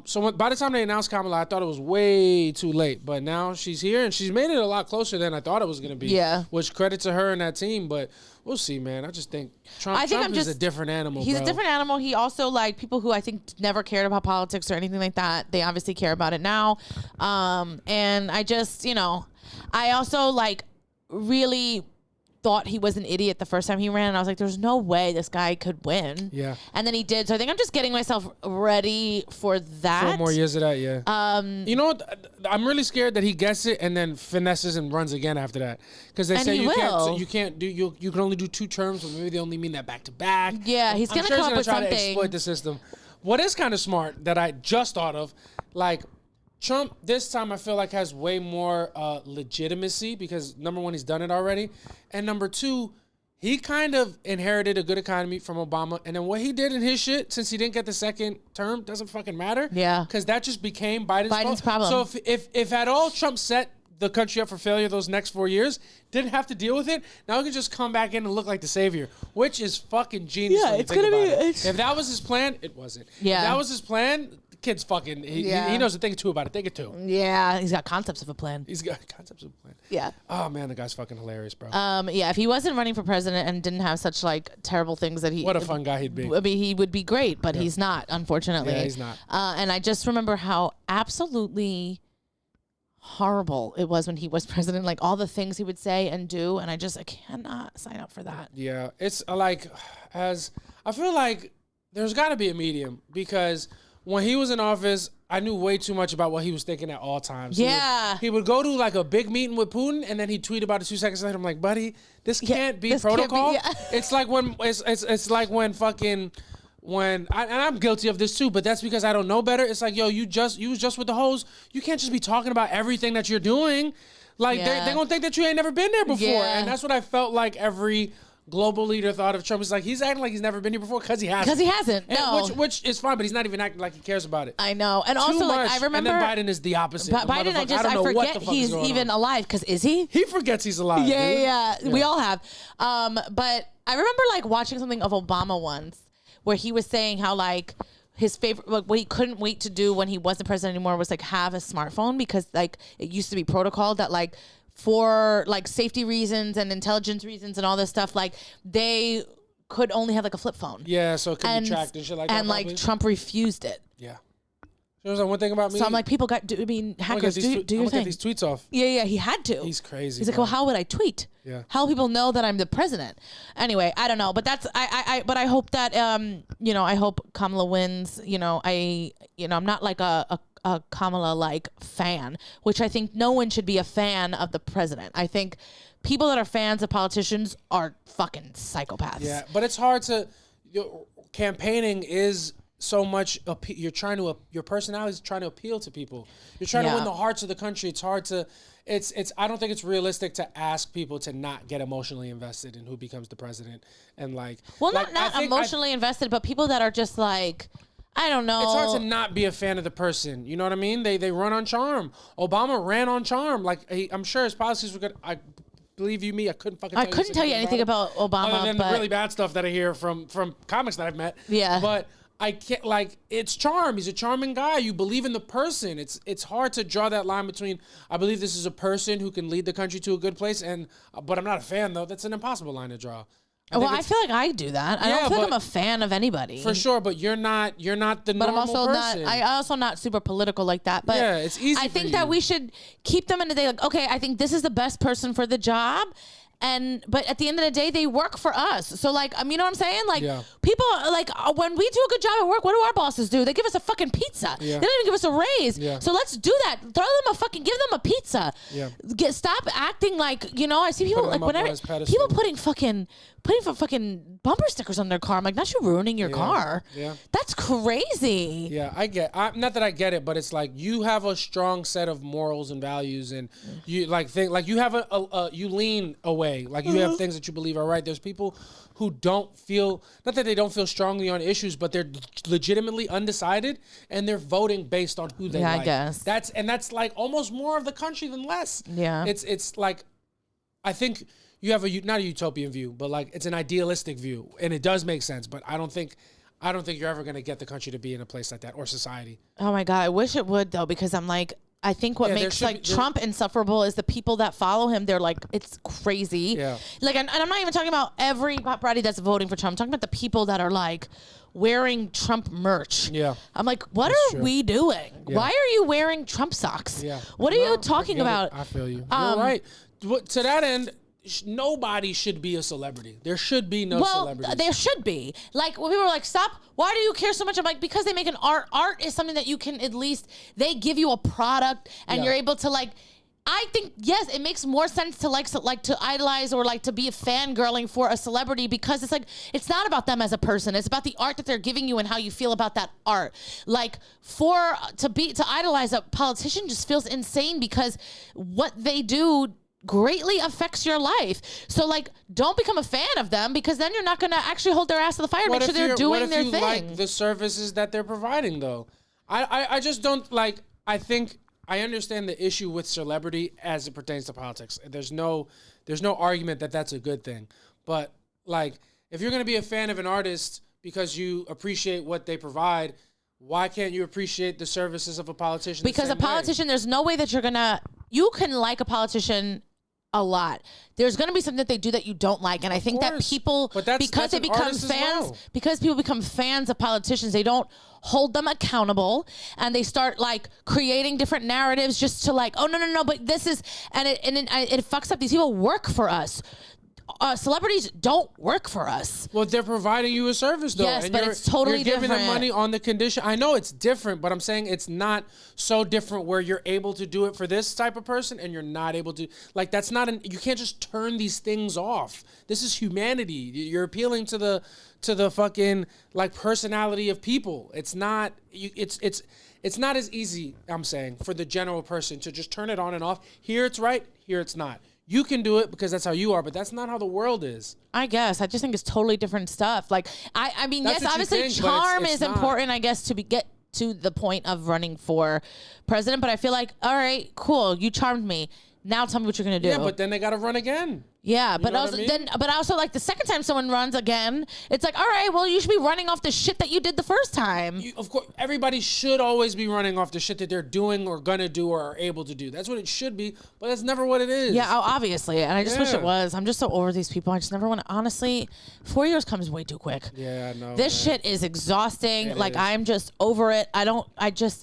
So by the time they announced Kamala, I thought it was way too late. But now she's here, and she's made it a lot closer than I thought it was going to be. Yeah. Which credit to her and that team. But we'll see, man. I just think Trump is a different animal, He's a different animal. He also, like, people who I think never cared about politics or anything like that, they obviously care about it now. And I just, I also, like, really thought he was an idiot the first time he ran, and I was like, there's no way this guy could win. Yeah. And then he did. So I think I'm just getting myself ready for that. 4 more years of that, yeah. You know what? I'm really scared that he gets it and then finesses and runs again after that. Because they say you can only do 2 terms, or maybe they only mean that back to back. Yeah, he's going to come up with try something. to exploit the system. What is kind of smart that I just thought of, like, Trump this time I feel like has way more legitimacy because number one, he's done it already. And number two, he kind of inherited a good economy from Obama. And then what he did in his shit, since he didn't get the second term, doesn't fucking matter. Yeah. Because that just became Biden's problem. So if at all Trump set the country up for failure those next 4 years, didn't have to deal with it, now he can just come back in and look like the savior, which is fucking genius. Yeah, it's going to be... If that was his plan, it wasn't. Yeah. If that was his plan... Kid's fucking, he knows a thing or two about it. Think it too. Yeah, he's got concepts of a plan. He's got concepts of a plan. Yeah. Oh man, the guy's fucking hilarious, bro. Yeah, if he wasn't running for president and didn't have such like terrible things that he, what a fun guy he'd be. I mean, he would be great, but he's not, unfortunately. Yeah, he's not. And I just remember how absolutely horrible it was when he was president, like all the things he would say and do, and I cannot sign up for that. Yeah, it's like, I feel like there's got to be a medium because when he was in office, I knew way too much about what he was thinking at all times. Yeah. He would go to like a big meeting with Putin and then he'd tweet about it 2 seconds later. I'm like, buddy, this can't be protocol. It's like when it's like when fucking and I'm guilty of this too, but that's because I don't know better. It's like, yo, you was just with the hoes. You can't just be talking about everything that you're doing. Like they're gonna think that you ain't never been there before. Yeah. And that's what I felt like every global leader thought of Trump. Is like he's acting like he's never been here before because he hasn't. Because he hasn't. No. Which is fine, but he's not even acting like he cares about it. I know. And Too also, much. I remember. And then Biden is the opposite. Biden, I forget he's even alive. Because is he? He forgets he's alive. Yeah. We all have. But I remember like watching something of Obama once where he was saying how like his favorite, like what he couldn't wait to do when he wasn't president anymore was like have a smartphone because like it used to be protocol that like for like safety reasons and intelligence reasons and all this stuff, like they could only have like a flip phone. Yeah, so it could be tracked and shit like that. And like Trump refused it. Yeah. So there's one thing about me. So I'm like, people got, hackers, do your thing. Get these tweets off. Yeah, he had to. He's crazy. He's like, well, how would I tweet? Yeah. How will people know that I'm the president? Anyway, I don't know, but that's but I hope that I hope Kamala wins. I'm not like a Kamala like fan, which I think no one should be a fan of the president. I think people that are fans of politicians are fucking psychopaths. Yeah, but it's hard to campaigning is so much your personality is trying to appeal to people. You're trying to win the hearts of the country. It's hard to I don't think it's realistic to ask people to not get emotionally invested in who becomes the president and like not emotionally invested, but people that are just like, I don't know. It's hard to not be a fan of the person. You know what I mean? They run on charm. Obama ran on charm. Like I'm sure his policies were good. I believe you me, I couldn't tell you anything about Obama, other than the really bad stuff that I hear from comics that I've met. Yeah, but I can't it's charm. He's a charming guy. You believe in the person. It's hard to draw that line between I believe this is a person who can lead the country to a good place but I'm not a fan though. That's an impossible line to draw. I feel like I do that. I don't feel like I'm a fan of anybody. For sure, but you're not the normal person. But I'm also not super political like that. But yeah, it's easy. I think that we should keep them in the day. Like, okay, I think this is the best person for the job, but at the end of the day, they work for us. So like, you know what I'm saying? Like people like when we do a good job at work, what do our bosses do? They give us a fucking pizza. They don't even give us a raise. So let's do that. Throw them give them a pizza. Stop acting like, you know, I see people like whenever people putting fucking bumper stickers on their car. I'm like, not you ruining your car. That's crazy. Not that I get it, but it's like you have a strong set of morals and values, and you like think like you have you lean away, like you have things that you believe are right. There's people who don't feel, not that they don't feel strongly on issues, but they're legitimately undecided and they're voting based on who they like. I guess that's like almost more of the country than less. It's like, I think you have not a utopian view, but like it's an idealistic view, and it does make sense. But I don't think you're ever going to get the country to be in a place like that, or society. Oh my God, I wish it would though, because I'm like, I think what makes like Trump insufferable is the people that follow him. They're like, it's crazy. Like, and I'm not even talking about every paparazzi that's voting for Trump. I'm talking about the people that are like wearing Trump merch. I'm like, what are we doing? Why are you wearing Trump socks? What are you talking about? I feel you. You're right. To that end, nobody should be a celebrity. There should be no celebrities. There should be. Like, when people are like, stop, why do you care so much? I'm like, because they make an art. Art is something that you can at least, they give you a product and you're able to like, I think, yes, it makes more sense to like to idolize or like to be a fangirling for a celebrity, because it's like, it's not about them as a person. It's about the art that they're giving you and how you feel about that art. Like to idolize a politician just feels insane, because what they do greatly affects your life. So like, don't become a fan of them, because then you're not going to actually hold their ass to the fire and make sure they're doing their thing. What if you like the services that they're providing though? I just don't like, I think I understand the issue with celebrity as it pertains to politics. There's no argument that that's a good thing. But like, if you're going to be a fan of an artist because you appreciate what they provide, why can't you appreciate the services of a politician? Because a politician, there's no way that you can like a politician a lot. There's going to be something that they do that you don't like. And I think that people, because they become fans, because people become fans of politicians, they don't hold them accountable, and they start like creating different narratives just to like, oh, no, but this is, and it fucks up. These people work for us. Celebrities don't work for us. Well, they're providing you a service, though. Yes, but it's totally different. You're giving them money on the condition. I know it's different, but I'm saying it's not so different where you're able to do it for this type of person and you're not able to. Like, that's not you can't just turn these things off. This is humanity. You're appealing to the fucking like personality of people. It's not. It's not as easy, I'm saying, for the general person to just turn it on and off. Here it's right. Here it's not. You can do it because that's how you are, but that's not how the world is. I guess. I just think it's totally different stuff. Like, I mean, yes, obviously charm is important, I guess, to get to the point of running for president. But I feel like, all right, cool, you charmed me. Now tell me what you're going to do. Yeah, but then they got to run again. Yeah, but also like the second time someone runs again, it's like, all right, well, you should be running off the shit that you did the first time. Of course, everybody should always be running off the shit that they're doing or gonna do or are able to do. That's what it should be, but that's never what it is. Yeah, obviously, and I just wish it was. I'm just so over these people. I just never want to. Honestly, 4 years comes way too quick. Yeah, I know. This shit is exhausting. I'm just over it.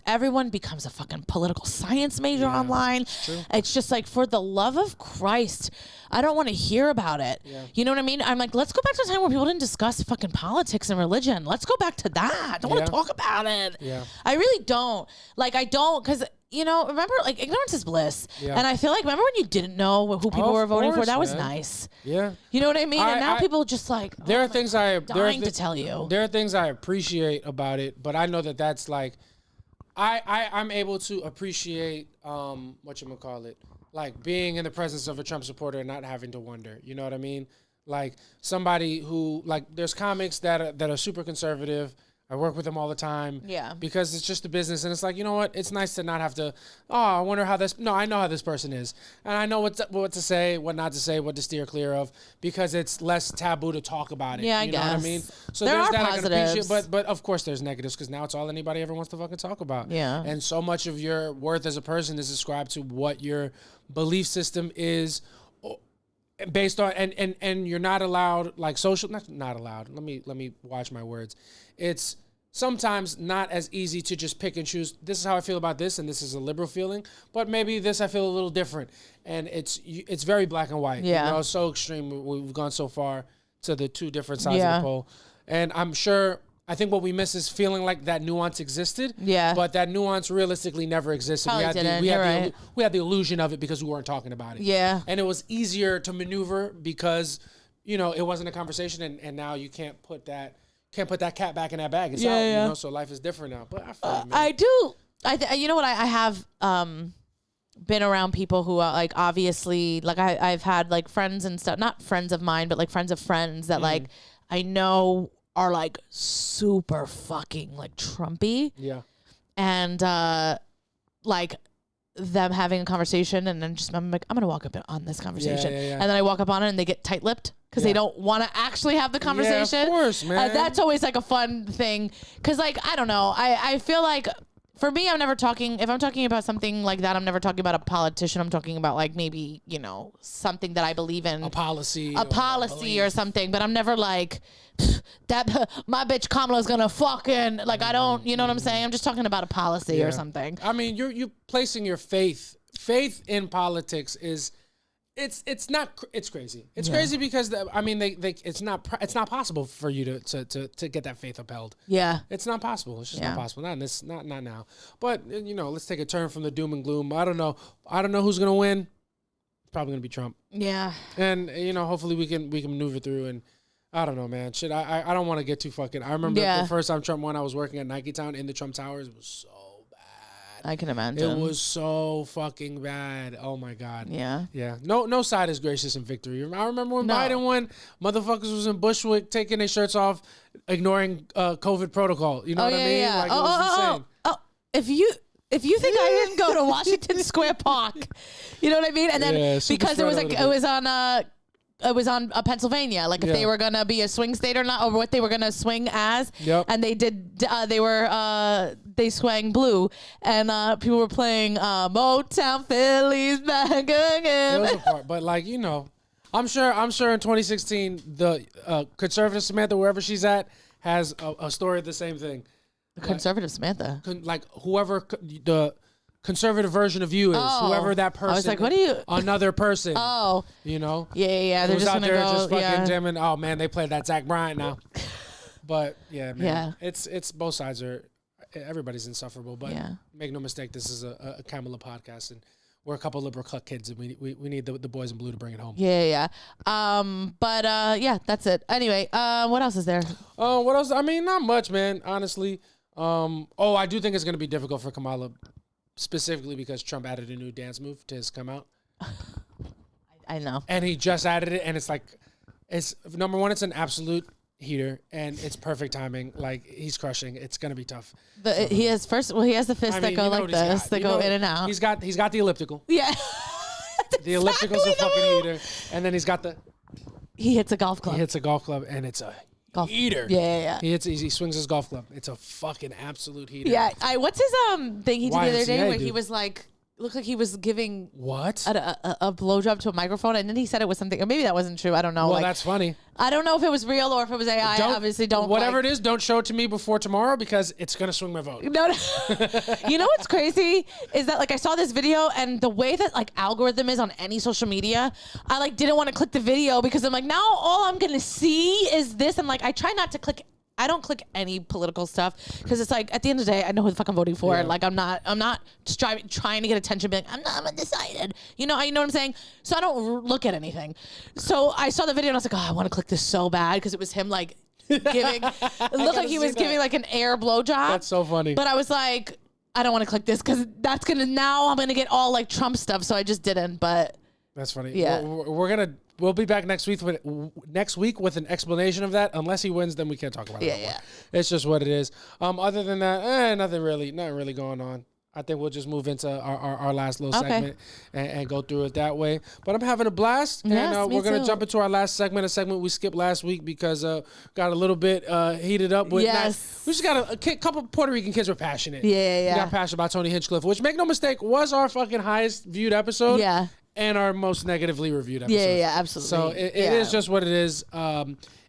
Everyone becomes a fucking political science major online. It's just like, for the love of Christ, I don't want to hear about it. You know what I mean? I'm like, let's go back to a time where people didn't discuss fucking politics and religion. Let's go back to that. I don't want to talk about it. I really don't. Like, I don't, because, you know, remember, like, ignorance is bliss. And I feel like, remember when you didn't know who people were voting for? That was nice. You know what I mean? And now people just like, there are things dying to tell you. There are things I appreciate about it, but I know that's like, I'm able to appreciate, whatchamacallit, like being in the presence of a Trump supporter and not having to wonder. You know what I mean? Like somebody who, like, there's comics that are super conservative. I work with them all the time. Because it's just a business, and it's like, you know what? It's nice to not have to. Oh, I wonder how this. No, I know how this person is, and I know what to say, what not to say, what to steer clear of, because it's less taboo to talk about it. Yeah, I guess. You know what I mean? So there there's are that positives. I can appreciate, but of course there's negatives, because now it's all anybody ever wants to fucking talk about. And so much of your worth as a person is ascribed to what your belief system is. Based on and you're not allowed, like, social, not allowed. Let me watch my words. It's sometimes not as easy to just pick and choose. This is how I feel about this, and this is a liberal feeling. But maybe this I feel a little different, and it's very black and white. Yeah. You know, it's so extreme. We've gone so far to the two different sides of the pole, and I'm sure. I think what we miss is feeling like that nuance existed. Yeah. But that nuance realistically never existed. Probably We had the illusion of it because we weren't talking about it. Yeah. And it was easier to maneuver because, you know, it wasn't a conversation, and now you can't put that cat back in that bag. It's out, you know, so life is different now. But I feel it, man. I do. You know what? I have been around people who are like, obviously, like I've had like friends and stuff, not friends of mine, but like friends of friends that like I know are like super fucking like Trumpy. Yeah. And like them having a conversation, and then I'm like, I'm gonna walk up on this conversation. And then I walk up on it and they get tight-lipped because they don't want to actually have the conversation. Yeah, of course, man. That's always like a fun thing. Cause like, I don't know. I feel like for me, I'm never talking, if I'm talking about something like that, I'm never talking about a politician. I'm talking about like maybe, you know, something that I believe in. A policy or something. But I'm never like, that my bitch Kamala's gonna fucking, like, I don't, you know what I'm saying? I'm just talking about a policy or something. I mean, you're placing your faith in politics is, it's crazy. It's crazy because it's not possible for you to get that faith upheld. Yeah, it's not possible. It's just not possible. Not now. But you know, let's take a turn from the doom and gloom. I don't know who's gonna win. It's probably gonna be Trump. Yeah. And you know, hopefully we can maneuver through. And I don't know, man. Shit, I don't want to get too fucking. I remember the first time Trump won, I was working at Nike Town in the Trump Towers. It was so bad. I can imagine. It was so fucking bad. Oh my God. Yeah. Yeah. No side is gracious in victory. I remember when Biden won, motherfuckers was in Bushwick taking their shirts off, ignoring COVID protocol. You know what I mean? Yeah. Like, it was insane. If you think I didn't go to Washington Square Park, you know what I mean? And then because it was on Pennsylvania, like if they were gonna be a swing state or not, or what they were gonna swing as. Yep. And they swang blue, and people were playing Motown Philly's back again. It was a part, but like, you know, I'm sure in 2016 the conservative Samantha, wherever she's at, has a story of the same thing. Conservative Samantha, like whoever the conservative version of you is, whoever that person. I was like, what are you? Another person. Oh, you know. Yeah. They're Who's just out gonna there go. just fucking jamming. Oh man, they played that Zach Bryant now. But yeah, man. Yeah. It's both sides are. Everybody's insufferable. But make no mistake, this is a Kamala podcast, and we're a couple of liberal cuck kids, and we need the boys in blue to bring it home. Yeah. But that's it. Anyway, what else is there? What else? I mean, not much, man. Honestly. I do think it's gonna be difficult for Kamala. Specifically because Trump added a new dance move to his come out. I know. And he just added it, and it's like, it's number one, it's an absolute heater, and it's perfect timing. Like, he's crushing. It's gonna be tough. He has the fists that go like this, that go in and out. He's got the elliptical. Yeah. The elliptical's a fucking heater, and then he's got he hits a golf club. He hits a golf club, and it's a heater. Yeah. He swings his golf club. It's a fucking absolute heater. Yeah. What's his thing he did the other day where dude. he was like, looked like he was giving what a blowjob to a microphone, and then he said it was something, or maybe that wasn't true. I don't know. Well, that's funny. I don't know if it was real or if it was AI. Obviously, don't. Whatever it is, don't show it to me before tomorrow because it's gonna swing my vote. No. You know what's crazy is that like I saw this video, and the way that like algorithm is on any social media, I like didn't want to click the video because I'm like, now all I'm gonna see is this, and like I try not to click. I don't click any political stuff because it's like at the end of the day, I know who the fuck I'm voting for. Like I'm not trying to get attention. Being like, I'm undecided. You know what I'm saying? So I don't look at anything. So I saw the video and I was like, I want to click this so bad because it was him like giving. It looked like he was giving like an air blowjob. That's so funny. But I was like, I don't want to click this because I'm gonna get all like Trump stuff. So I just didn't. But that's funny. Yeah, we'll be back next week with an explanation of that. Unless he wins, then we can't talk about it. Yeah. It's just what it is. Other than that, nothing really going on. I think we'll just move into our last little segment and go through it that way. But I'm having a blast. Yes, and we're going to jump into our last segment, a segment we skipped last week because got a little bit heated up. With we just got a couple Puerto Rican kids were passionate. Yeah. We got passionate about Tony Hinchcliffe, which, make no mistake, was our fucking highest viewed episode. Yeah. and our most negatively reviewed episode. Yeah, absolutely. So it is just what it is.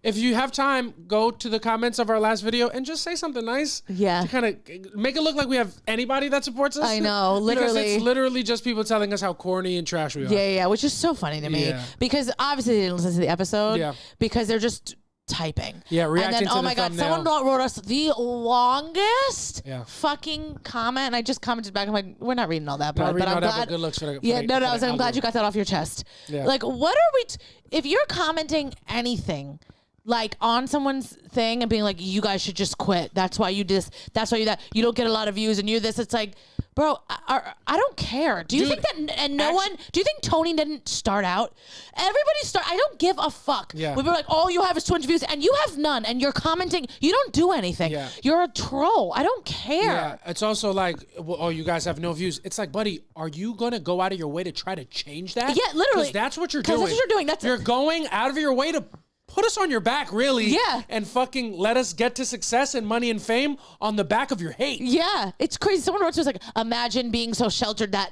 If you have time, go to the comments of our last video and just say something nice. Yeah. To kind of make it look like we have anybody that supports us. I know, literally. Because it's literally just people telling us how corny and trash we are. Yeah, which is so funny to me. Yeah. Because obviously they didn't listen to the episode. Yeah. Because they're just typing. Yeah, reacting and then, to oh the my God, thumbnail. someone wrote us the longest Yeah. fucking comment. And I just commented back. I'm like, we're not reading all that, Not but reading I'm all that, glad. but good looks for the Yeah, for no, the I was like, I'm glad algorithm. you got that off your chest. Yeah. Like, what are we, if you're commenting anything, like on someone's thing and being like, you guys should just quit. That's why you do this. That's why you that. You don't get a lot of views and you this. It's like, bro, I don't care. Do you Dude, think that, and no one, do you think Tony didn't start out? Everybody I don't give a fuck. Yeah. We were like, all you have is 200 views and you have none and you're commenting. You don't do anything. Yeah. You're a troll. I don't care. Yeah, it's also like, well, oh, you guys have no views. It's like, buddy, are you gonna go out of your way to try to change that? Yeah, literally. 'Cause that's what you're 'Cause doing. that's what you're doing. You're going out of your way to put us on your back, really. Yeah. And fucking let us get to success and money and fame on the back of your hate. Yeah, it's crazy. Someone wrote to us like, imagine being so sheltered that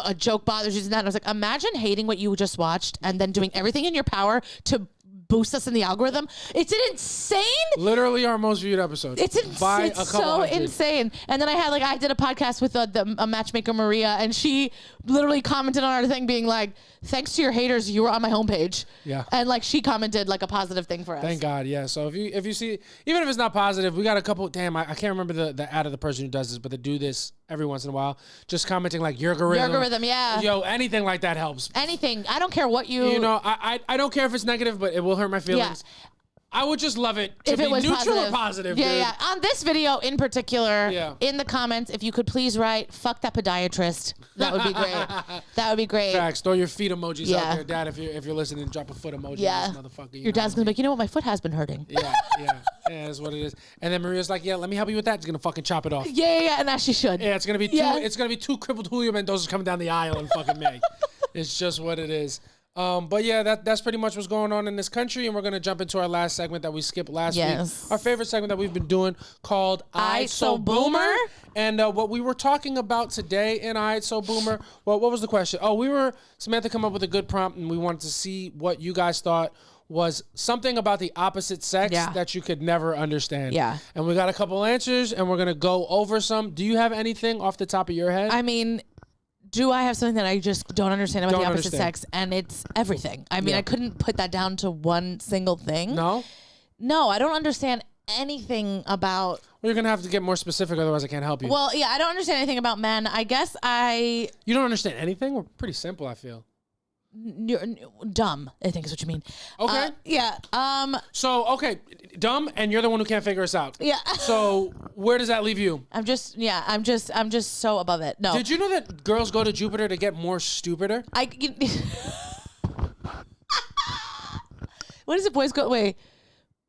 a joke bothers you. And that. And I was like, imagine hating what you just watched and then doing everything in your power to boost us in the algorithm. It's an insane. Literally our most viewed episode. It's by it's a couple so hundred. insane. And then I did a podcast with a matchmaker, Maria, and she literally commented on our thing being like, thanks to your haters, you were on my homepage. Yeah. And like she commented like a positive thing for us. Thank God, yeah. So if you see, even if it's not positive, we got a couple. Damn, I can't remember the ad of the person who does this, but they do this every once in a while, just commenting like your algorithm, yeah. Yo, anything like that helps. Anything. I don't care what you. You know, I don't care if it's negative, but it will hurt my feelings. I would just love it to if be it was neutral positive. or positive. Yeah, dude. yeah. On this video in particular, Yeah. in the comments, if you could please write "fuck that podiatrist," that would be great. That would be great. Facts. Throw your feet emojis Yeah. out there, Dad. If you're listening, drop a foot emoji. Yeah. On this motherfucker. Your dad's gonna be like, you know what, my foot has been hurting. Yeah, that's what it is. And then Maria's like, yeah, let me help you with that. She's gonna fucking chop it off. Yeah, and as she should. Yeah, it's gonna be two. Yeah. It's gonna be two crippled Julio Mendoza's coming down the aisle in fucking May. It's just what it is. But yeah, that's pretty much what's going on in this country, and we're gonna jump into our last segment that we skipped last Yes. week. Our favorite segment that we've been doing called "Aight So Boomer." And what we were talking about today in "Aight So Boomer," well, what was the question? Oh, Samantha come up with a good prompt, and we wanted to see what you guys thought was something about the opposite sex that you could never understand. Yeah. And we got a couple answers, and we're gonna go over some. Do you have anything off the top of your head? I mean, do I have something that I just don't understand about Don't the opposite understand. sex? And it's everything. I mean, Yeah. I couldn't put that down to one single thing. No? No, I don't understand anything about. Well, you're going to have to get more specific, otherwise I can't help you. Well, yeah, I don't understand anything about men. I guess You don't understand anything? We're pretty simple, I feel. you're dumb, I think is what you mean. Okay. Yeah. So, okay, dumb, and you're the one who can't figure us out. Yeah. So, where does that leave you? I'm just so above it. No. Did you know that girls go to Jupiter to get more stupider? What is it? Boys go. Wait.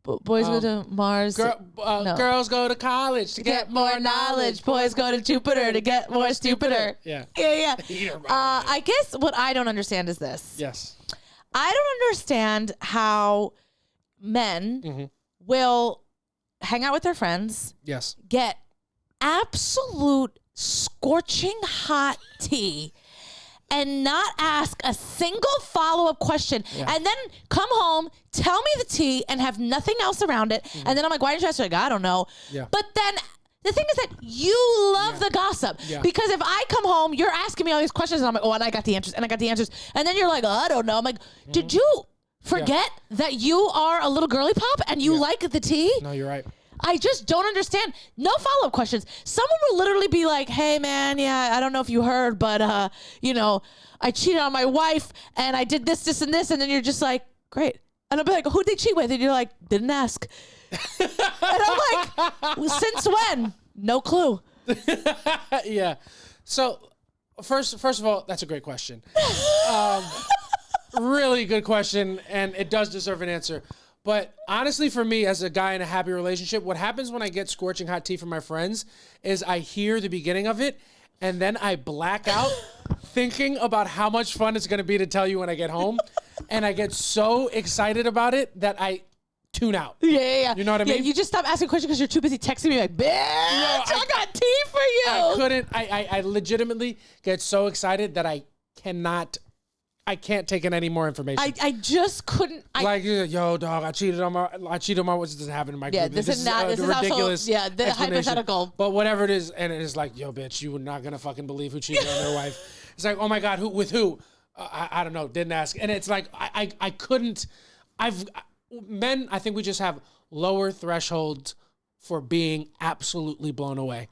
Boys go to Mars. No. Girls go to college to Get more knowledge. Boys go to Jupiter to get more stupider. Yeah. Yeah. You're right. I guess what I don't understand is this. Yes. I don't understand how men will hang out with their friends, Yes. get absolute scorching hot tea, and not ask a single follow-up question, and then come home, tell me the tea, and have nothing else around it. And then I'm like, why didn't you ask? Like, I don't know. Yeah. But then the thing is that you love the gossip. Yeah. Because if I come home, you're asking me all these questions, and I'm like, oh, and I got the answers, and I got the answers. And then you're like, oh, I don't know. I'm like, did you forget that you are a little girly pop and you like the tea? No, you're right. I just don't understand. No follow-up questions. Someone will literally be like, hey, man, yeah, I don't know if you heard, but, you know, I cheated on my wife and I did this, this, and this. And then you're just like, great. And I'll be like, who'd they cheat with? And you're like, didn't ask. And I'm like, well, since when? No clue. Yeah. So, first of all, that's a great question. Really good question, and it does deserve an answer. But honestly, for me, as a guy in a happy relationship, what happens when I get scorching hot tea from my friends is I hear the beginning of it, and then I black out thinking about how much fun it's going to be to tell you when I get home. And I get so excited about it that I tune out. Yeah. You know what I mean? Yeah, you just stop asking questions because you're too busy texting me like, bitch, I got tea for you. I legitimately get so excited that I cannot I can't take in any more information. I just couldn't. Like, yo, dog, I cheated on my, what doesn't happen in my group. This is not, this is ridiculous. Also, the hypothetical. But whatever it is, and it is like, yo, bitch, you were not going to fucking believe who cheated on their wife. It's like, oh my God, with who? I don't know, didn't ask. And it's like, I couldn't, men, I think we just have lower thresholds for being absolutely blown away.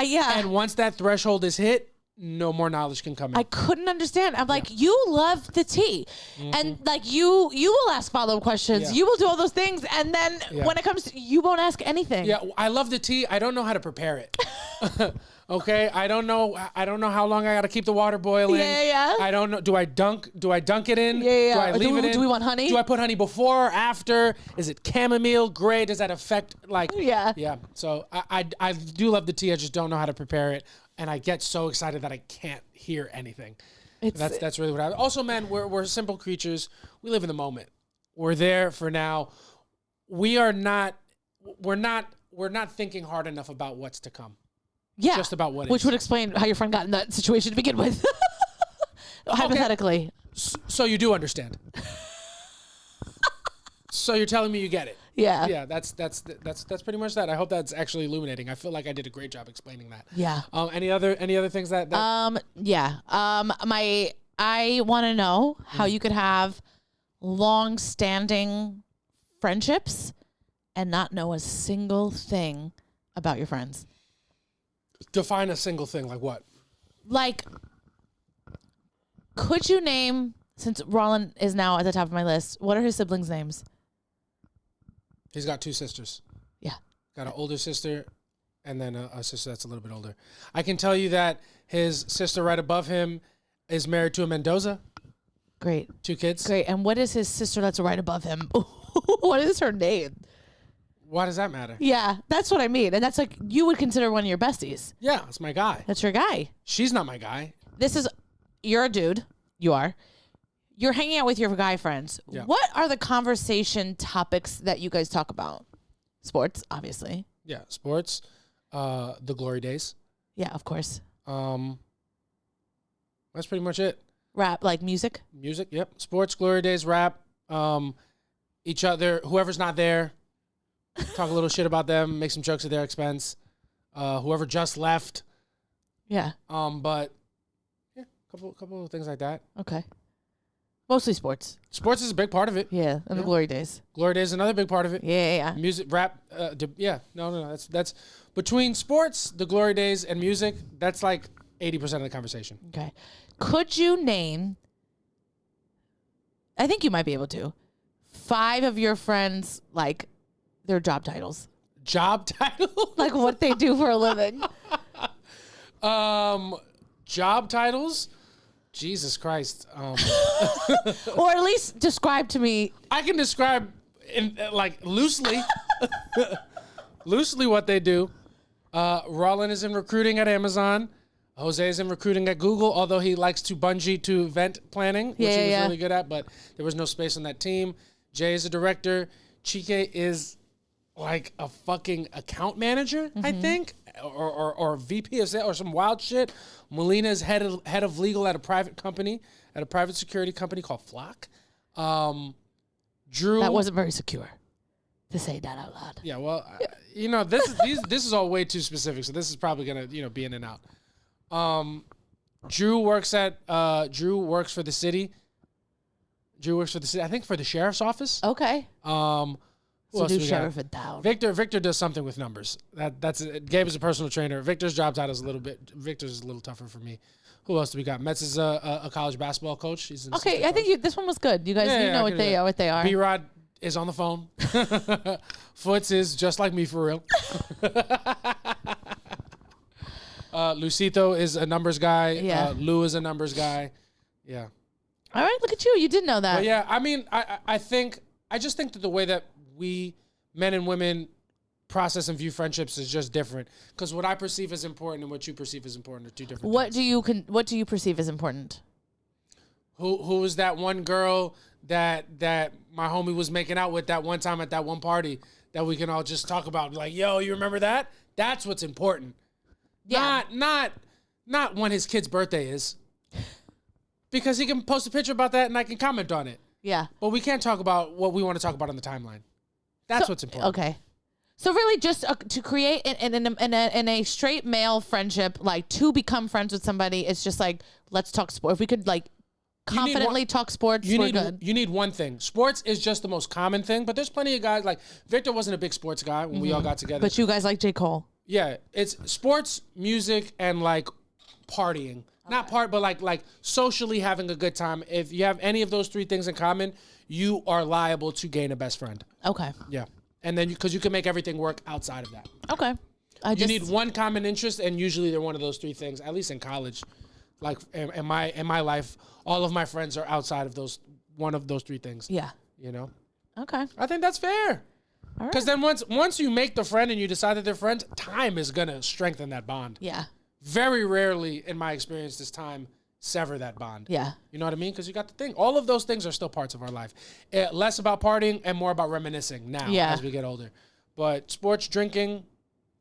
Yeah. And once that threshold is hit, no more knowledge can come in. I couldn't understand. I'm like, you love the tea. And like you will ask follow-up questions. You will do all those things. And then when it comes to, you won't ask anything. Yeah, I love the tea. I don't know how to prepare it. Okay, I don't know how long I got to keep the water boiling. Yeah. I don't know. Do I dunk it in? Yeah. Do I leave it in? Do we want honey? Do I put honey before or after? Is it chamomile? Gray? Does that affect like? Yeah. Yeah. So I do love the tea. I just don't know how to prepare it, and I get so excited that I can't hear anything. That's really what I. Also, man, we're simple creatures. We live in the moment. We're there for now. We're not thinking hard enough about what's to come. Yeah. Just about what Which is. would explain how your friend got in that situation to begin with. Hypothetically. So you do understand. So you're telling me you get it. Yeah. Yeah, that's pretty much that. I hope that's actually illuminating. I feel like I did a great job explaining that. Yeah. Any other things that yeah. I want to know how you could have long-standing friendships and not know a single thing about your friends. define a single thing, like what? Like, could you name, since Roland is now at the top of my list, what are his siblings' names? He's got two sisters. Yeah. Got an older sister and then a sister that's a little bit older. I can tell you that his sister right above him is married to a Mendoza. Great. 2 kids. Great. And what is his sister that's right above him? What is her name? Why does that matter? Yeah, that's what I mean. And that's like, you would consider one of your besties. Yeah, that's my guy. That's your guy. She's not my guy. You're a dude. You are. You're hanging out with your guy friends. Yeah. What are the conversation topics that you guys talk about? Sports, obviously. Yeah, sports, the glory days. Yeah, of course. That's pretty much it. Rap, like music? Music, yep. Sports, glory days, rap, each other, whoever's not there, talk a little shit about them, make some jokes at their expense. Whoever just left. Yeah. But yeah, couple of things like that. Okay. Mostly sports. Sports is a big part of it. Yeah, and the glory days. Glory days is another big part of it. Yeah. Music, rap, no. That's between sports, the glory days, and music. That's like 80% of the conversation. Okay. Could you name, I think you might be able to, 5 of your friends, like, their job titles? Job title? Like what they do for a living? Job titles? Jesus Christ. Or at least describe to me. I can describe in like loosely what they do. Roland is in recruiting at Amazon. Jose is in recruiting at Google, although he likes to bungee to event planning, which he was really good at, but there was no space on that team. Jay is a director. Chike is like a fucking account manager, I think, or VP of sales or some wild shit. Molina is head of legal at a private company, at a private security company called Flock. Drew. That wasn't very secure to say that out loud. Yeah, well, this is all way too specific, so this is probably gonna be in and out. Drew works for the city. I think for the sheriff's office. Okay. Who else do we sheriff got? it down. Victor does something with numbers. That's it. Gabe is a personal trainer. Victor's job title is Victor's a little tougher for me. Who else do we got? Metz is a college basketball coach. He's an Okay, I think this one was good. You guys know what they are. B-Rod is on the phone. Foots is just like me for real. Lucito is a numbers guy. Yeah. Lou is a numbers guy. Yeah. All right, look at you. You did know that. But yeah, I mean, I just think that the way that we, men and women, process and view friendships is just different. Because what I perceive as important and what you perceive as important are two different things. What do you perceive as important? Who was that one girl that my homie was making out with that one time at that one party that we can all just talk about? Like, yo, you remember that? That's what's important. Yeah. Not when his kid's birthday is. Because he can post a picture about that and I can comment on it. Yeah. But we can't talk about what we want to talk about on the timeline. That's what's important. Okay. So really just to create in a straight male friendship, like to become friends with somebody, it's just like, let's talk sport. If we could like confidently talk sports, we're good. You need one thing. Sports is just the most common thing, but there's plenty of guys, like Victor wasn't a big sports guy when we all got together. But you guys like J. Cole. Yeah, it's sports, music, and like partying. Not but like socially having a good time. If you have any of those three things in common, you are liable to gain a best friend. Okay. Yeah. And then because you can make everything work outside of that. Okay. You need one common interest, and usually they're one of those three things, at least in college. Like in my life, all of my friends are outside of one of those three things. Yeah. You know? Okay. I think that's fair. Because then once you make the friend and you decide that they're friends, time is going to strengthen that bond. Yeah. Very rarely, in my experience, does time sever that bond. Yeah. You know what I mean? Because you got the thing. All of those things are still parts of our life. Less about partying and more about reminiscing now as we get older. But sports, drinking,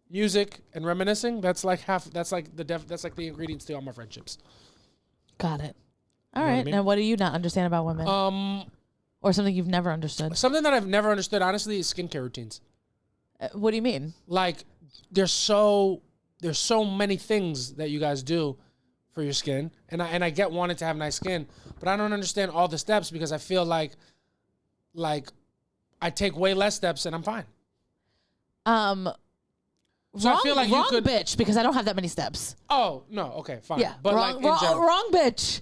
music, and reminiscing, that's like the ingredients to all my friendships. Got it. All right. Now, what do you not understand about women? Or something you've never understood? Something that I've never understood, honestly, is skincare routines. What do you mean? Like, there's so many things that you guys do for your skin, and I get wanting to have nice skin, but I don't understand all the steps because I feel like I take way less steps and I'm fine. So I feel like you could, bitch, because I don't have that many steps. Oh no, okay, fine. Yeah, but wrong bitch.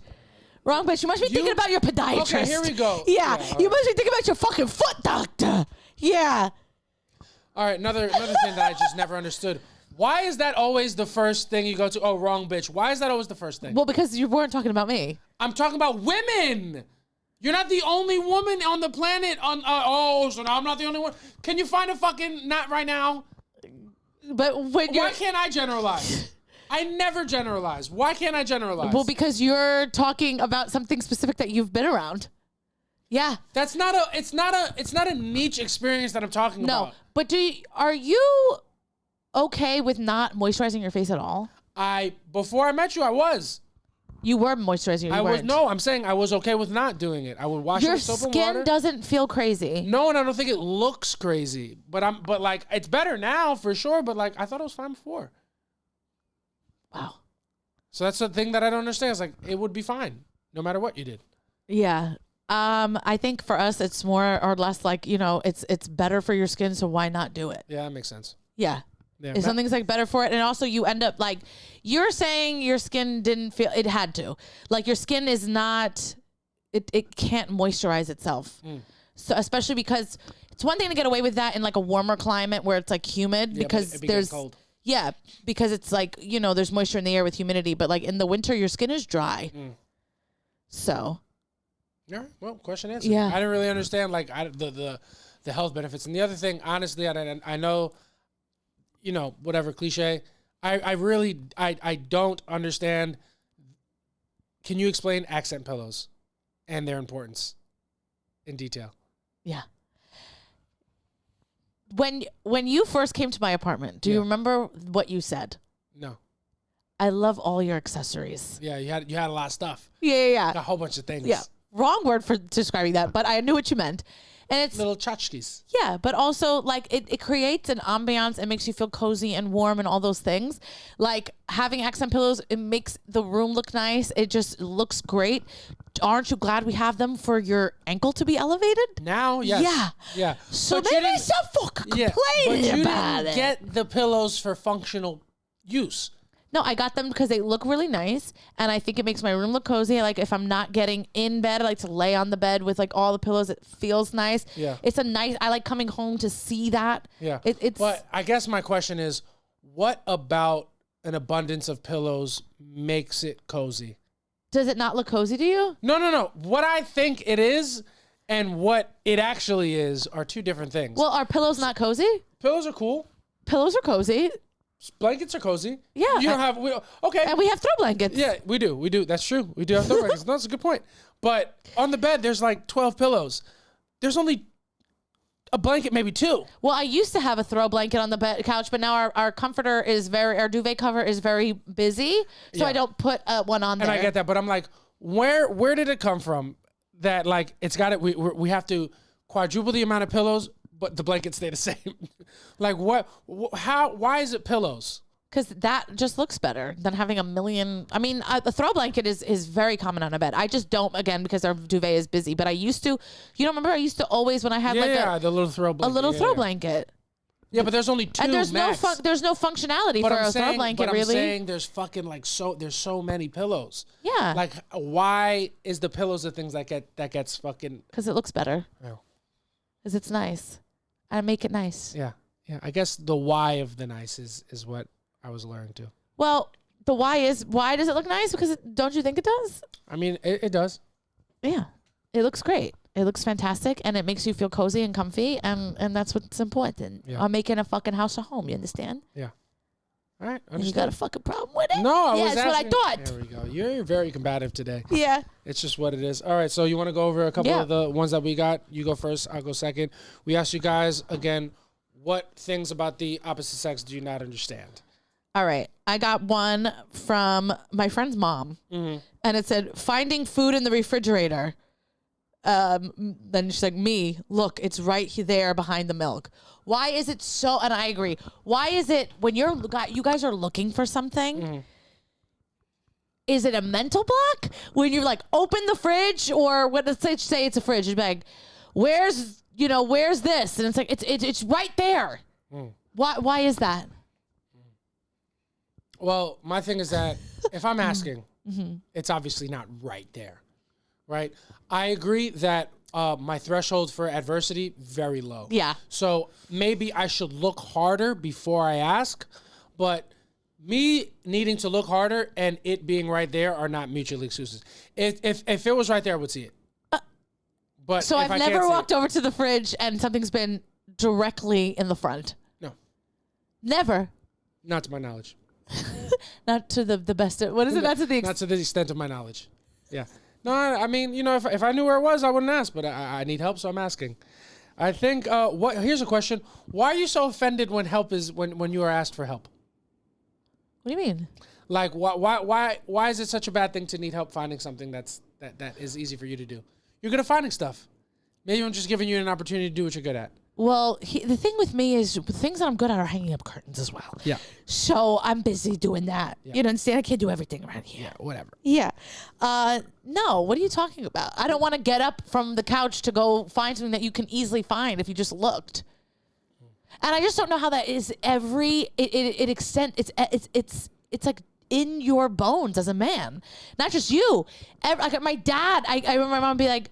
Wrong bitch. You must be thinking about your podiatrist. Okay, here we go. Yeah, you must be thinking about your fucking foot doctor. Yeah. All right, another thing that I just never understood. Why is that always the first thing you go to? Oh, wrong bitch. Why is that always the first thing? Well, because you weren't talking about me. I'm talking about women. You're not the only woman on the planet. So now I'm not the only one. Can you find a fucking not right now? But why can't I generalize? I never generalize. Why can't I generalize? Well, because you're talking about something specific that you've been around. Yeah. It's not a niche experience that I'm talking about. No, but are you okay with not moisturizing your face at all? Before I met you, I was. You were moisturizing. I'm saying I was okay with not doing it. I would wash it with soap and water. Your skin doesn't feel crazy. No, and I don't think it looks crazy. But like it's better now for sure. But like I thought it was fine before. Wow. So that's the thing that I don't understand. It's like it would be fine no matter what you did. Yeah. I think for us it's more or less like, it's better for your skin, so why not do it? Yeah, that makes sense. Yeah. If something's like better for it, and also you end up like you're saying your skin didn't feel it had to. Like your skin is not it can't moisturize itself. So especially because it's one thing to get away with that in like a warmer climate where it's like humid because there's cold. Yeah, because it's like, there's moisture in the air with humidity, but like in the winter your skin is dry. So all right, well, question answered. Yeah. I didn't really understand like the health benefits. And the other thing, honestly, I know, whatever cliche, I really don't understand. Can you explain accent pillows and their importance in detail? Yeah. When you first came to my apartment, do you remember what you said? No. I love all your accessories. Yeah, you had a lot of stuff. Yeah. A whole bunch of things. Yeah. Wrong word for describing that, but I knew what you meant. And it's little tchotchkes. Yeah, but also like it creates an ambiance. It makes you feel cozy and warm and all those things. Like having accent pillows, it makes the room look nice. It just looks great. Aren't you glad we have them for your ankle to be elevated? Now, yes. Yeah. So maybe stop fucking complaining about it. But you didn't get the pillows for functional use. No, I got them because they look really nice, and I think it makes my room look cozy. Like if I'm not getting in bed, I like to lay on the bed with like all the pillows. It feels nice. Yeah, it's I like coming home to see that. Yeah, it's. But I guess my question is, what about an abundance of pillows makes it cozy? Does it not look cozy to you? No. What I think it is and what it actually is are two different things. Well, are pillows not cozy? Pillows are cool. Pillows are cozy. Blankets are cozy. Yeah. You don't have... Okay. And we have throw blankets. Yeah, we do. That's true. We do have throw blankets. That's a good point. But on the bed, there's like 12 pillows. There's only a blanket, maybe two. Well, I used to have a throw blanket on the couch, but now our comforter is our duvet cover is very busy, so I don't put one on there. And I get that, but I'm like, where did it come from that like it's got it? We have to quadruple the amount of pillows, but the blankets stay the same. Like what? How? Why is it pillows? Because that just looks better than having a million. I mean, a throw blanket is very common on a bed. I just don't, again, because our duvet is busy. But I used to, you don't remember? I used to always, when I had the little throw blanket. A little throw blanket. Yeah, but there's only two. And there's max. there's no functionality for a throw blanket, really. I'm saying there's fucking there's so many pillows. Yeah. Like, why is the pillows the things that gets fucking? Because it looks better. Oh. Because it's nice. I make it nice. Yeah. I guess the why of the nice is what I was learning to. Well, the why does it look nice? Because don't you think it does? I mean, it does. Yeah. It looks great. It looks fantastic, and it makes you feel cozy and comfy, and that's what's important. Yeah. I'm making a fucking house a home, you understand? Yeah. All right. And you got a fucking problem with it? No, that's what I thought. There we go. You're very combative today. Yeah. It's just what it is. All right, so you want to go over a couple of the ones that we got? You go first, I'll go second. We asked you guys, again, what things about the opposite sex do you not understand? All right. I got one from my friend's mom, and it said, finding food in the refrigerator. Then she's like, me, look, it's right there behind the milk. Why is it so, and I agree, why is it when you guys are looking for something, is it a mental block? When you're like, open the fridge, or what does it say it's a fridge? You're like, where's this? And it's like, it's right there. Why is that? Well, my thing is that if I'm asking, it's obviously not right there, right? I agree that my threshold for adversity, very low. Yeah. So maybe I should look harder before I ask, but me needing to look harder and it being right there are not mutually exclusive. If it was right there, I would see it. But so I've never walked over to the fridge and something's been directly in the front. No. Never. Not to my knowledge. Not to the best. What is it? Not to the extent of my knowledge. Yeah. No, I mean, if I knew where it was, I wouldn't ask. But I need help, so I'm asking. I think. Here's a question: why are you so offended when when you are asked for help? What do you mean? Like, why is it such a bad thing to need help finding something that is easy for you to do? You're good at finding stuff. Maybe I'm just giving you an opportunity to do what you're good at. Well, the thing with me is the things that I'm good at are hanging up curtains as well. Yeah. So I'm busy doing that. Yeah. You know, understand? I can't do everything around here. Yeah, whatever. Yeah. No, what are you talking about? I don't want to get up from the couch to go find something that you can easily find if you just looked. And I just don't know how that is it's like in your bones as a man. Not just you. Like my dad, I remember my mom be like,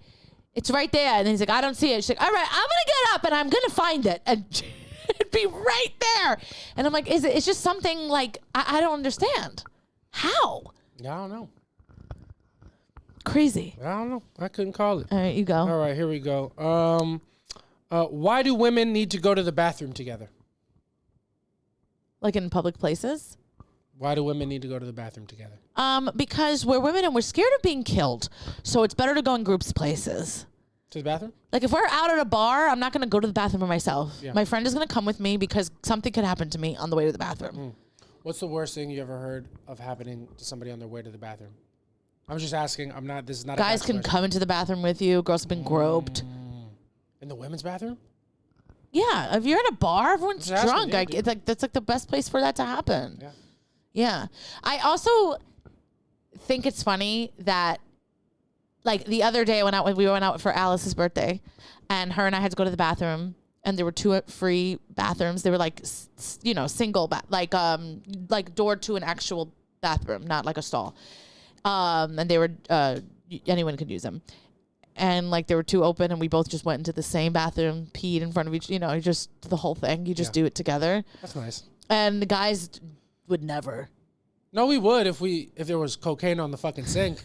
it's right there. And then he's like, I don't see it. She's like, all right, I'm going to get up and I'm going to find it. And it'd be right there. And I'm like, it's just something like, I don't understand. How? Yeah, I don't know. Crazy. I don't know. I couldn't call it. All right, you go. All right, here we go. Why do women need to go to the bathroom together? Like in public places? Why do women need to go to the bathroom together? Because we're women and we're scared of being killed. So it's better to go in groups places. To the bathroom? Like if we're out at a bar, I'm not going to go to the bathroom by myself. Yeah. My friend is going to come with me because something could happen to me on the way to the bathroom. What's the worst thing you ever heard of happening to somebody on their way to the bathroom? I'm just asking. This is not Guys a can come into the bathroom with you. Girls have been groped. In the women's bathroom? Yeah. If you're in a bar, everyone's Just asking, drunk. yeah, It's like that's like the best place for that to happen. Yeah. Yeah. I also think it's funny that like the other day we went out for Alice's birthday and her and I had to go to the bathroom and there were 2 free bathrooms. They were like, single, like door to an actual bathroom, not like a stall. And they were, anyone could use them. And like there were 2 open and we both just went into the same bathroom, peed in front of each, just the whole thing. You just do it together. That's nice. And the guys would never. No, we would if there was cocaine on the fucking sink.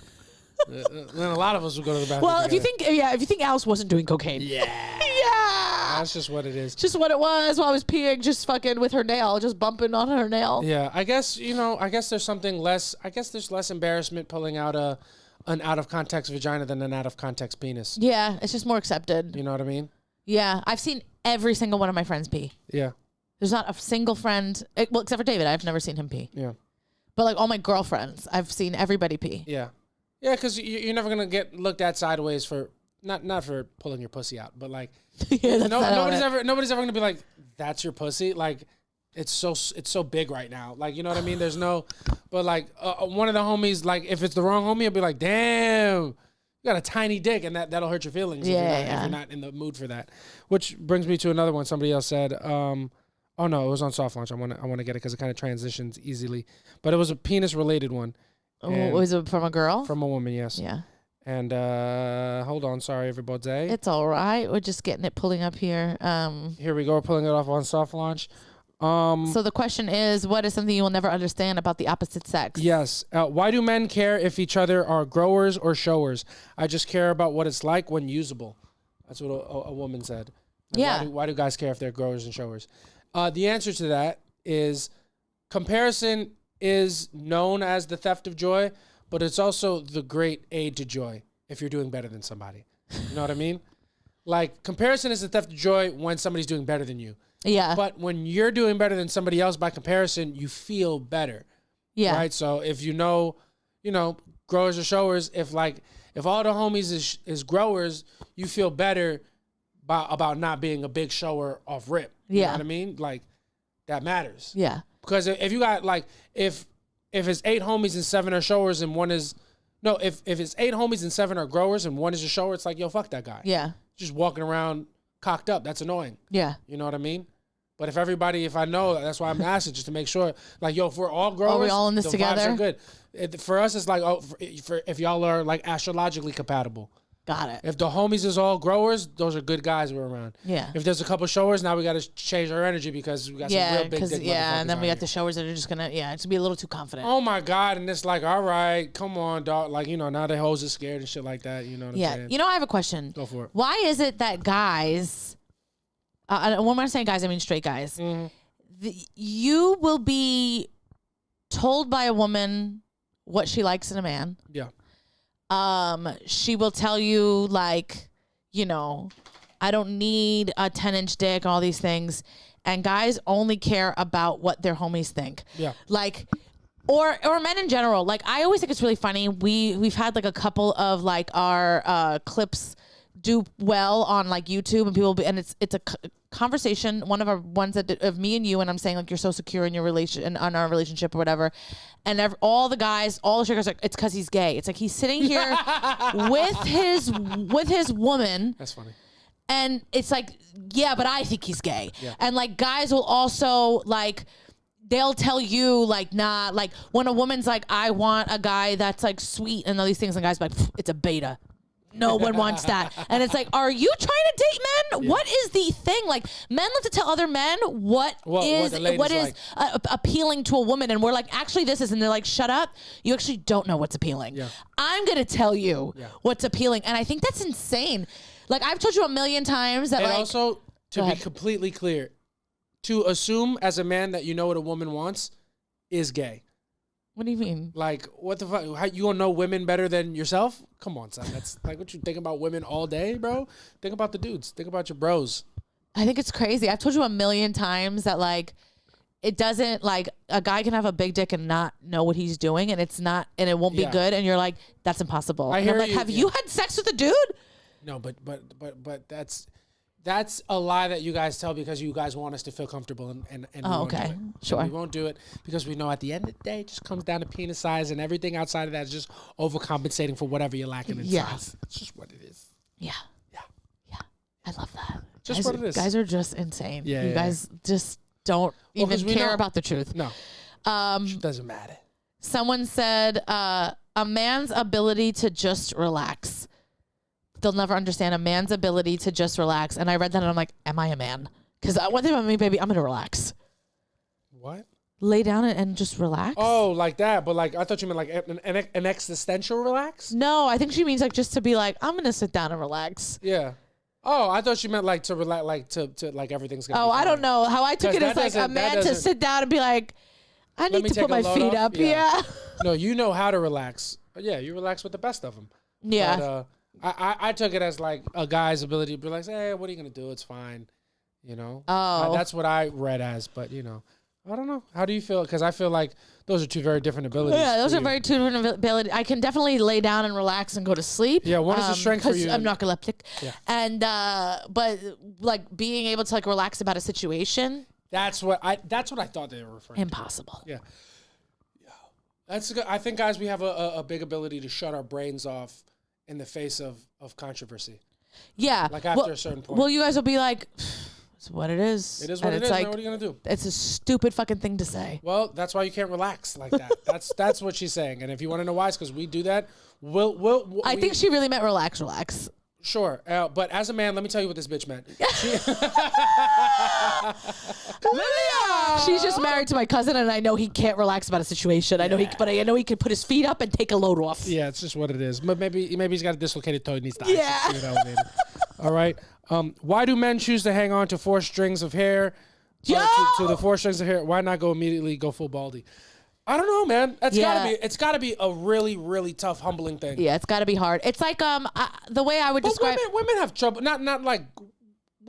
Then a lot of us would go to the bathroom. Well, together. if you think Alice wasn't doing cocaine. Yeah. Yeah. That's just what it is. Just what it was while I was peeing, just fucking with her nail, just bumping on her nail. Yeah, I guess there's something less. I guess there's less embarrassment pulling out an out of context vagina than an out of context penis. Yeah, it's just more accepted. You know what I mean? Yeah, I've seen every single one of my friends pee. Yeah. There's not a single friend, except for David. I've never seen him pee. Yeah. But like all my girlfriends, I've seen everybody pee. Yeah. Yeah, because you're never gonna get looked at sideways for not for pulling your pussy out, but like nobody's ever gonna be like, that's your pussy. Like it's so big right now. Like, you know what I mean? There's no, but like one of the homies, like if it's the wrong homie, I'll be like, damn, you got a tiny dick, and that'll hurt your feelings. If you're not in the mood for that. Which brings me to another one. Somebody else said, oh no, it was on soft launch. I want to get it because it kind of transitions easily, but it was a penis related one. Was it from a girl? From a woman, yes. Yeah. And hold on, sorry everybody. It's all right. We're just getting it pulling up here. Here we go. We're pulling it off on soft launch. So the question is, what is something you will never understand about the opposite sex? Yes. Why do men care if each other are growers or showers? I just care about what it's like when usable. That's what a woman said. Like, yeah. Why do guys care if they're growers and showers? The answer to that is comparison is known as the theft of joy, but it's also the great aid to joy if you're doing better than somebody. You know what I mean? Like, comparison is the theft of joy when somebody's doing better than you. Yeah. But when you're doing better than somebody else by comparison, you feel better. Yeah. Right? So if you know, growers or showers, if all the homies is growers, you feel better about not being a big shower off rip. You know what I mean? Like, that matters. Yeah. Because if you got if it's 8 homies and 7 are showers and one is if it's 8 homies and 7 are growers and one is a shower, it's like, yo, fuck that guy. Yeah. Just walking around cocked up. That's annoying. Yeah. You know what I mean? But if I know, that's why I'm asking, just to make sure, like, yo, if we're all growers, are we all in this the together? vibes are good. For us, it's like, for if y'all are like astrologically compatible. Got it. If the homies is all growers, those are good guys we're around. Yeah. If there's a couple showers, now we got to change our energy because we got some real big dick and then we got here. the showers that are just gonna it's gonna be a little too confident. Oh my God. And it's like, all right, come on, dog. Like, now the hoes are scared and shit like that. You know what I'm saying? I have a question. Go for it. Why is it that guys, when I'm saying guys, I mean straight guys, you will be told by a woman what she likes in a man. Yeah. She will tell you, like, I don't need a 10-inch dick, all these things. And guys only care about what their homies think. Yeah. Like, or men in general. Like, I always think it's really funny. We've had like a couple of like our clips do well on like YouTube, and it's a conversation, one of our ones of me and you, and I'm saying like, you're so secure in your on our relationship or whatever, and all the sugar guys are like, it's because he's gay. It's like he's sitting here with his woman. That's funny. And it's like, yeah, but I think he's gay. Yeah. And like guys will also like, they'll tell you like, nah, like when a woman's like, I want a guy that's like sweet and all these things, and guys are like, it's a beta. No one wants that. And it's like, are you trying to date men? Yeah. What is the thing? Like, men love to tell other men what is like. Appealing to a woman. And we're like, actually, this is. And they're like, shut up. You actually don't know what's appealing. Yeah. I'm going to tell you what's appealing. And I think that's insane. Like, I've told you a million times that, and like. Also, to be completely clear, to assume as a man that you know what a woman wants is gay. What do you mean? Like, what the fuck? How, you gonna know women better than yourself? Come on, son. That's like, what you think about women all day, bro? Think about the dudes. Think about your bros. I think it's crazy. I've told you a million times that, like, it doesn't, like, a guy can have a big dick and not know what he's doing, and it's not, and it won't be good. And you're like, that's impossible. And I'm like, have you had sex with a dude? No, but that's a lie that you guys tell because you guys want us to feel comfortable and we won't do it. Sure. We won't do it because we know at the end of the day it just comes down to penis size, and everything outside of that is just overcompensating for whatever you're lacking in size. It's just what it is. Yeah. I love that. Just what it is. Guys are just insane. Yeah, you guys just don't even care about the truth. No. It doesn't matter. Someone said a man's ability to just relax. They'll never understand a man's ability to just relax. And I read that and I'm like, am I a man? Because one thing about me, baby, I'm going to relax. What? Lay down and just relax? Oh, like that. But like, I thought you meant like an existential relax? No, I think she means like just to be like, I'm going to sit down and relax. Yeah. Oh, I thought she meant like to relax, like to like everything's going to be fine. I don't know. How I took it as like a man to sit down and be like, I need to put my feet up. Yeah. No, you know how to relax. Yeah, you relax with the best of them. Yeah. But, I took it as like a guy's ability to be like, hey, what are you going to do? It's fine. You know? Oh. That's what I read as, but you know. I don't know. How do you feel? Because I feel like those are two very different abilities. Yeah, those for are you. very two different abilities. I can definitely lay down and relax and go to sleep. Yeah, one is a strength for 'cause you. I'm narcoleptic. Yeah. And but like being able to like relax about a situation, That's what I thought they were referring to. impossible. Yeah. That's good. I think, guys, we have a big ability to shut our brains off in the face of controversy. Yeah. Like after a certain point. Well, you guys will be like, it's what it is. It is what And it it's is, like, man. What are you going to do? It's a stupid fucking thing to say. Well, that's why you can't relax like that. That's what she's saying. And if you want to know why, it's because we do that. I think she really meant relax. Sure. But as a man, let me tell you what this bitch meant. She's just married to my cousin, and I know he can't relax about a situation. I know he can put his feet up and take a load off. Yeah, it's just what it is. But maybe he's got a dislocated toe and needs to ice Yeah. it, you know, maybe. All right. Why do men choose to hang on to 4 strings of hair? To the 4 strings of hair. Why not immediately go full baldy? I don't know, man. It's gotta be a really, really tough, humbling thing. Yeah, it's got to be hard. It's like the way I would describe. Women have trouble. Not like.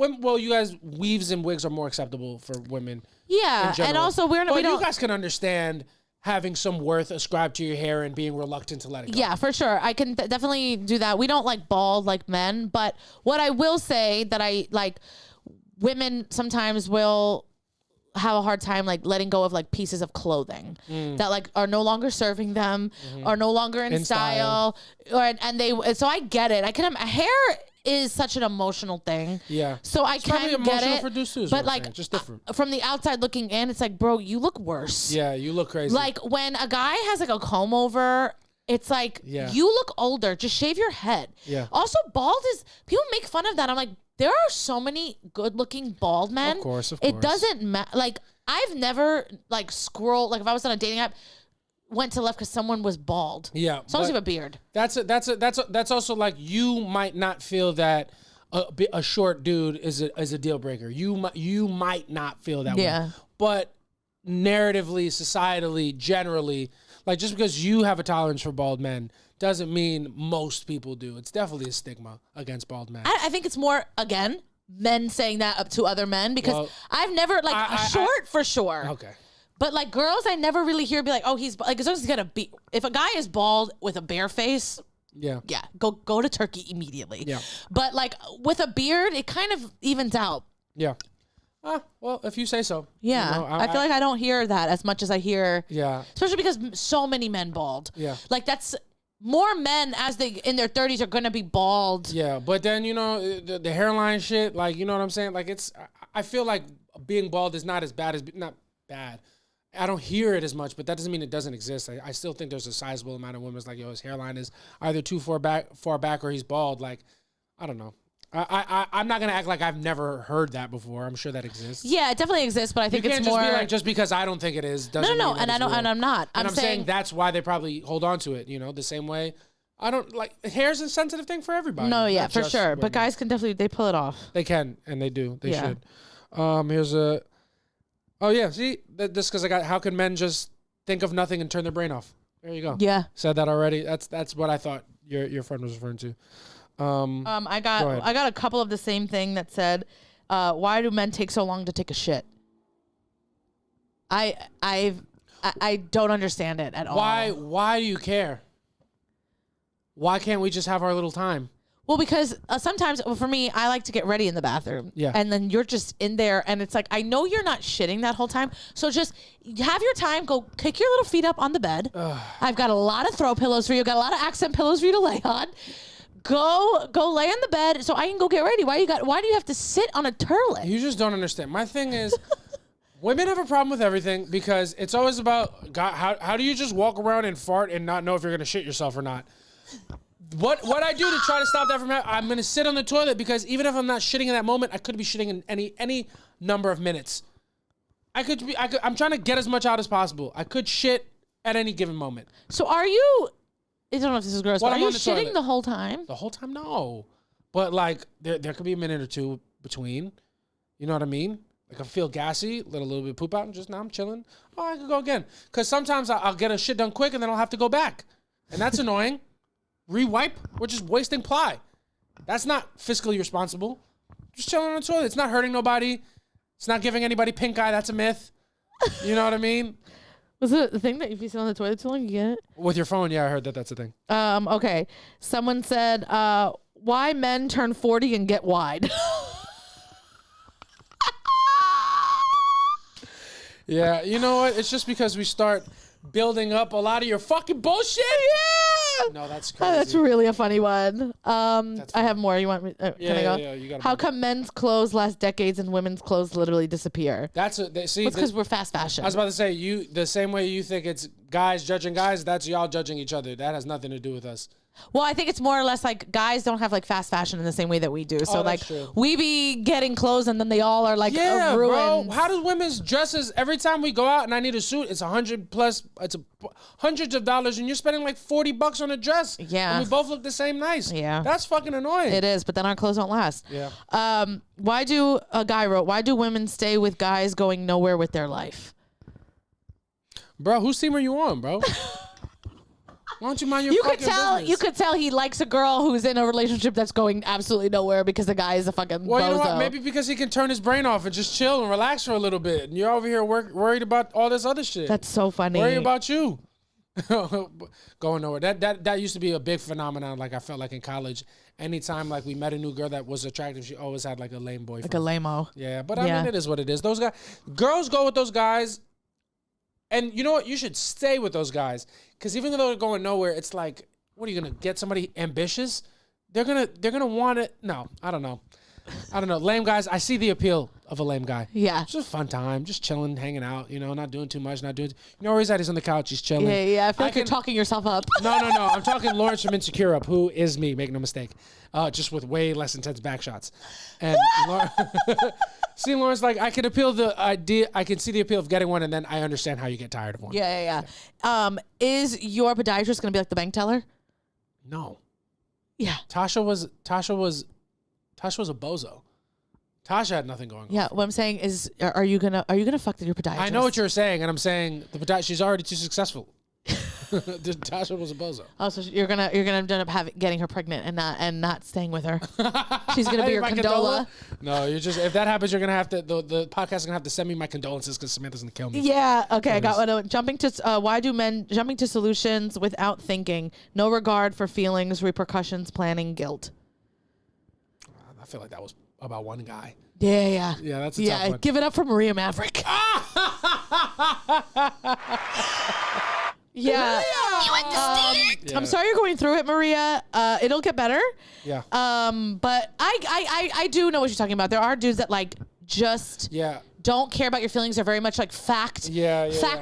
Well, you guys, weaves and wigs are more acceptable for women. Yeah, and also we don't. You guys can understand having some worth ascribed to your hair and being reluctant to let it go. Yeah, for sure. I can definitely do that. We don't like bald like men, but what I will say that I like, women sometimes will have a hard time like letting go of like pieces of clothing that like are no longer serving them, are no longer in style. So I get it. Hair is such an emotional thing. Yeah. So I can get it. For dudes too, but like just different. From the outside looking in, it's like, bro, you look worse. Yeah, you look crazy. Like when a guy has like a comb over, it's like, you look older. Just shave your head. Yeah. Also, bald is, people make fun of that. I'm like, there are so many good looking bald men. Of course. It doesn't matter. Like, I've never like scrolled, like if I was on a dating app, went to left because someone was bald. Yeah. As long as you have a beard. That's also like, you might not feel that a short dude is a deal breaker. You might not feel that way. But narratively, societally, generally, like just because you have a tolerance for bald men doesn't mean most people do. It's definitely a stigma against bald men. I think it's more, again, men saying that up to other men because I've never, like, short for sure. Okay. But like girls, I never really hear be like, oh, he's like, as long as he's gonna be. If a guy is bald with a bare face, yeah, go to Turkey immediately. Yeah. But like with a beard, it kind of evens out. Yeah. Well, if you say so. Yeah. You know, I feel like I don't hear that as much as I hear. Yeah. Especially because so many men bald. Yeah. Like that's more men as they in their 30s are gonna be bald. Yeah, but then you know the hairline shit. Like, you know what I'm saying? Like I feel like being bald is not as bad as not bad. I don't hear it as much, but that doesn't mean it doesn't exist. I still think there's a sizable amount of women that's like, yo, his hairline is either too far back, or he's bald. Like, I don't know. I'm not gonna act like I've never heard that before. I'm sure that exists. Yeah, it definitely exists, but I think you it's can't more just be like, just because I don't think it is doesn't no, mean and I don't, and I'm not. And I'm saying that's why they probably hold on to it. You know, the same way. I don't like hair's a sensitive thing for everybody. No, yeah, for sure. Women. But guys can definitely they pull it off. They can, and they do. They should. Here's a. Oh yeah, see, this because I got. How can men just think of nothing and turn their brain off? There you go. Yeah, said that already. That's what I thought your friend was referring to. I got a couple of the same thing that said, why do men take so long to take a shit? I don't understand it at all. Why do you care? Why can't we just have our little time? Well, because sometimes for me, I like to get ready in the bathroom. Yeah. And then you're just in there and it's like, I know you're not shitting that whole time. So just have your time. Go kick your little feet up on the bed. I've got a lot of throw pillows for you. Got a lot of accent pillows for you to lay on. Go lay on the bed so I can go get ready. Why do you have to sit on a turlet? You just don't understand. My thing is, women have a problem with everything because it's always about, God, how do you just walk around and fart and not know if you're going to shit yourself or not? What I do to try to stop that from happening, I'm going to sit on the toilet because even if I'm not shitting in that moment, I could be shitting in any number of minutes. I'm trying to get as much out as possible. I could shit at any given moment. So are you, I don't know if this is gross, but are you shitting toilet the whole time? The whole time? No. But like, there could be a minute or two between. You know what I mean? Like I feel gassy, let a little bit of poop out, and just now I'm chilling. Oh, I could go again. Because sometimes I'll get a shit done quick and then I'll have to go back. And that's annoying. Rewipe? We're just wasting ply. That's not fiscally responsible. Just chilling on the toilet. It's not hurting nobody. It's not giving anybody pink eye. That's a myth. You know what I mean? Was it the thing that if you sit on the toilet too long, you get it? With your phone, yeah, I heard that's a thing. Okay. Someone said, why men turn 40 and get wide. Yeah, you know what? It's just because we start building up a lot of your fucking bullshit. Yeah. No, that's crazy. Oh, that's really a funny one. I have more. You want me? Can I go? Yeah, you got. How come men's clothes last decades and women's clothes literally disappear? See, it's because we're fast fashion. I was about to say, you the same way you think it's guys judging guys, that's y'all judging each other. That has nothing to do with us. Well, I think it's more or less like guys don't have like fast fashion in the same way that we do. So like true. we be getting clothes and then they all are like Yeah, ruined. bro. How does women's dresses every time we go out and I need a suit, it's $100 plus, hundreds of dollars, and you're spending like $40 on a dress. Yeah, and we both look the same nice. Yeah, that's fucking annoying. It is, but then our clothes don't last. Yeah. Why do women stay with guys going nowhere with their life? Bro, whose team are you on, bro? Why don't you mind your fucking business? You could tell he likes a girl who's in a relationship that's going absolutely nowhere because the guy is a fucking bozo. You know what? Maybe because he can turn his brain off and just chill and relax for a little bit. And you're over here worried about all this other shit. That's so funny. Worry about you. Going nowhere. That used to be a big phenomenon. Like I felt like in college, anytime like we met a new girl that was attractive, she always had like a lame boyfriend. Like a lame-o. Yeah, but I mean, it is what it is. Those girls go with those guys. And you know what? You should stay with those guys, because even though they're going nowhere, it's like, what are you gonna get somebody ambitious? They're gonna want it. No, I don't know. Lame guys. I see the appeal of a lame guy. Yeah, it's just a fun time, just chilling, hanging out. You know, not doing too much, where he's at. He's on the couch. He's chilling. Yeah. I feel like you're talking yourself up. No. I'm talking Lawrence from Insecure up, who is me. Make no mistake. Just with way less intense back shots. And see, Lawrence, like I can appeal the idea. I can see the appeal of getting one, and then I understand how you get tired of one. Yeah. Is your podiatrist gonna be like the bank teller? No. Yeah. Tasha was a bozo. Tasha had nothing going on. Yeah, what I'm saying is, are you gonna fuck your podiatrist? I know what you're saying, and I'm saying she's already too successful. Tasha was a bozo. Oh, so you're gonna end up getting her pregnant and not staying with her. She's gonna be your condola. No, if that happens, you're gonna have to. The podcast is gonna have to send me my condolences because Samantha's gonna kill me. Yeah. Okay. I got one. Why do men jumping to solutions without thinking? No regard for feelings, repercussions, planning, guilt. I feel like that was about one guy. Yeah. Yeah, that's a tough one. Give it up for Maria Maverick. Yeah. You went to steal. I'm sorry you're going through it, Maria. It'll get better. Yeah. But I do know what you're talking about. There are dudes that like just don't care about your feelings. They're very much like fact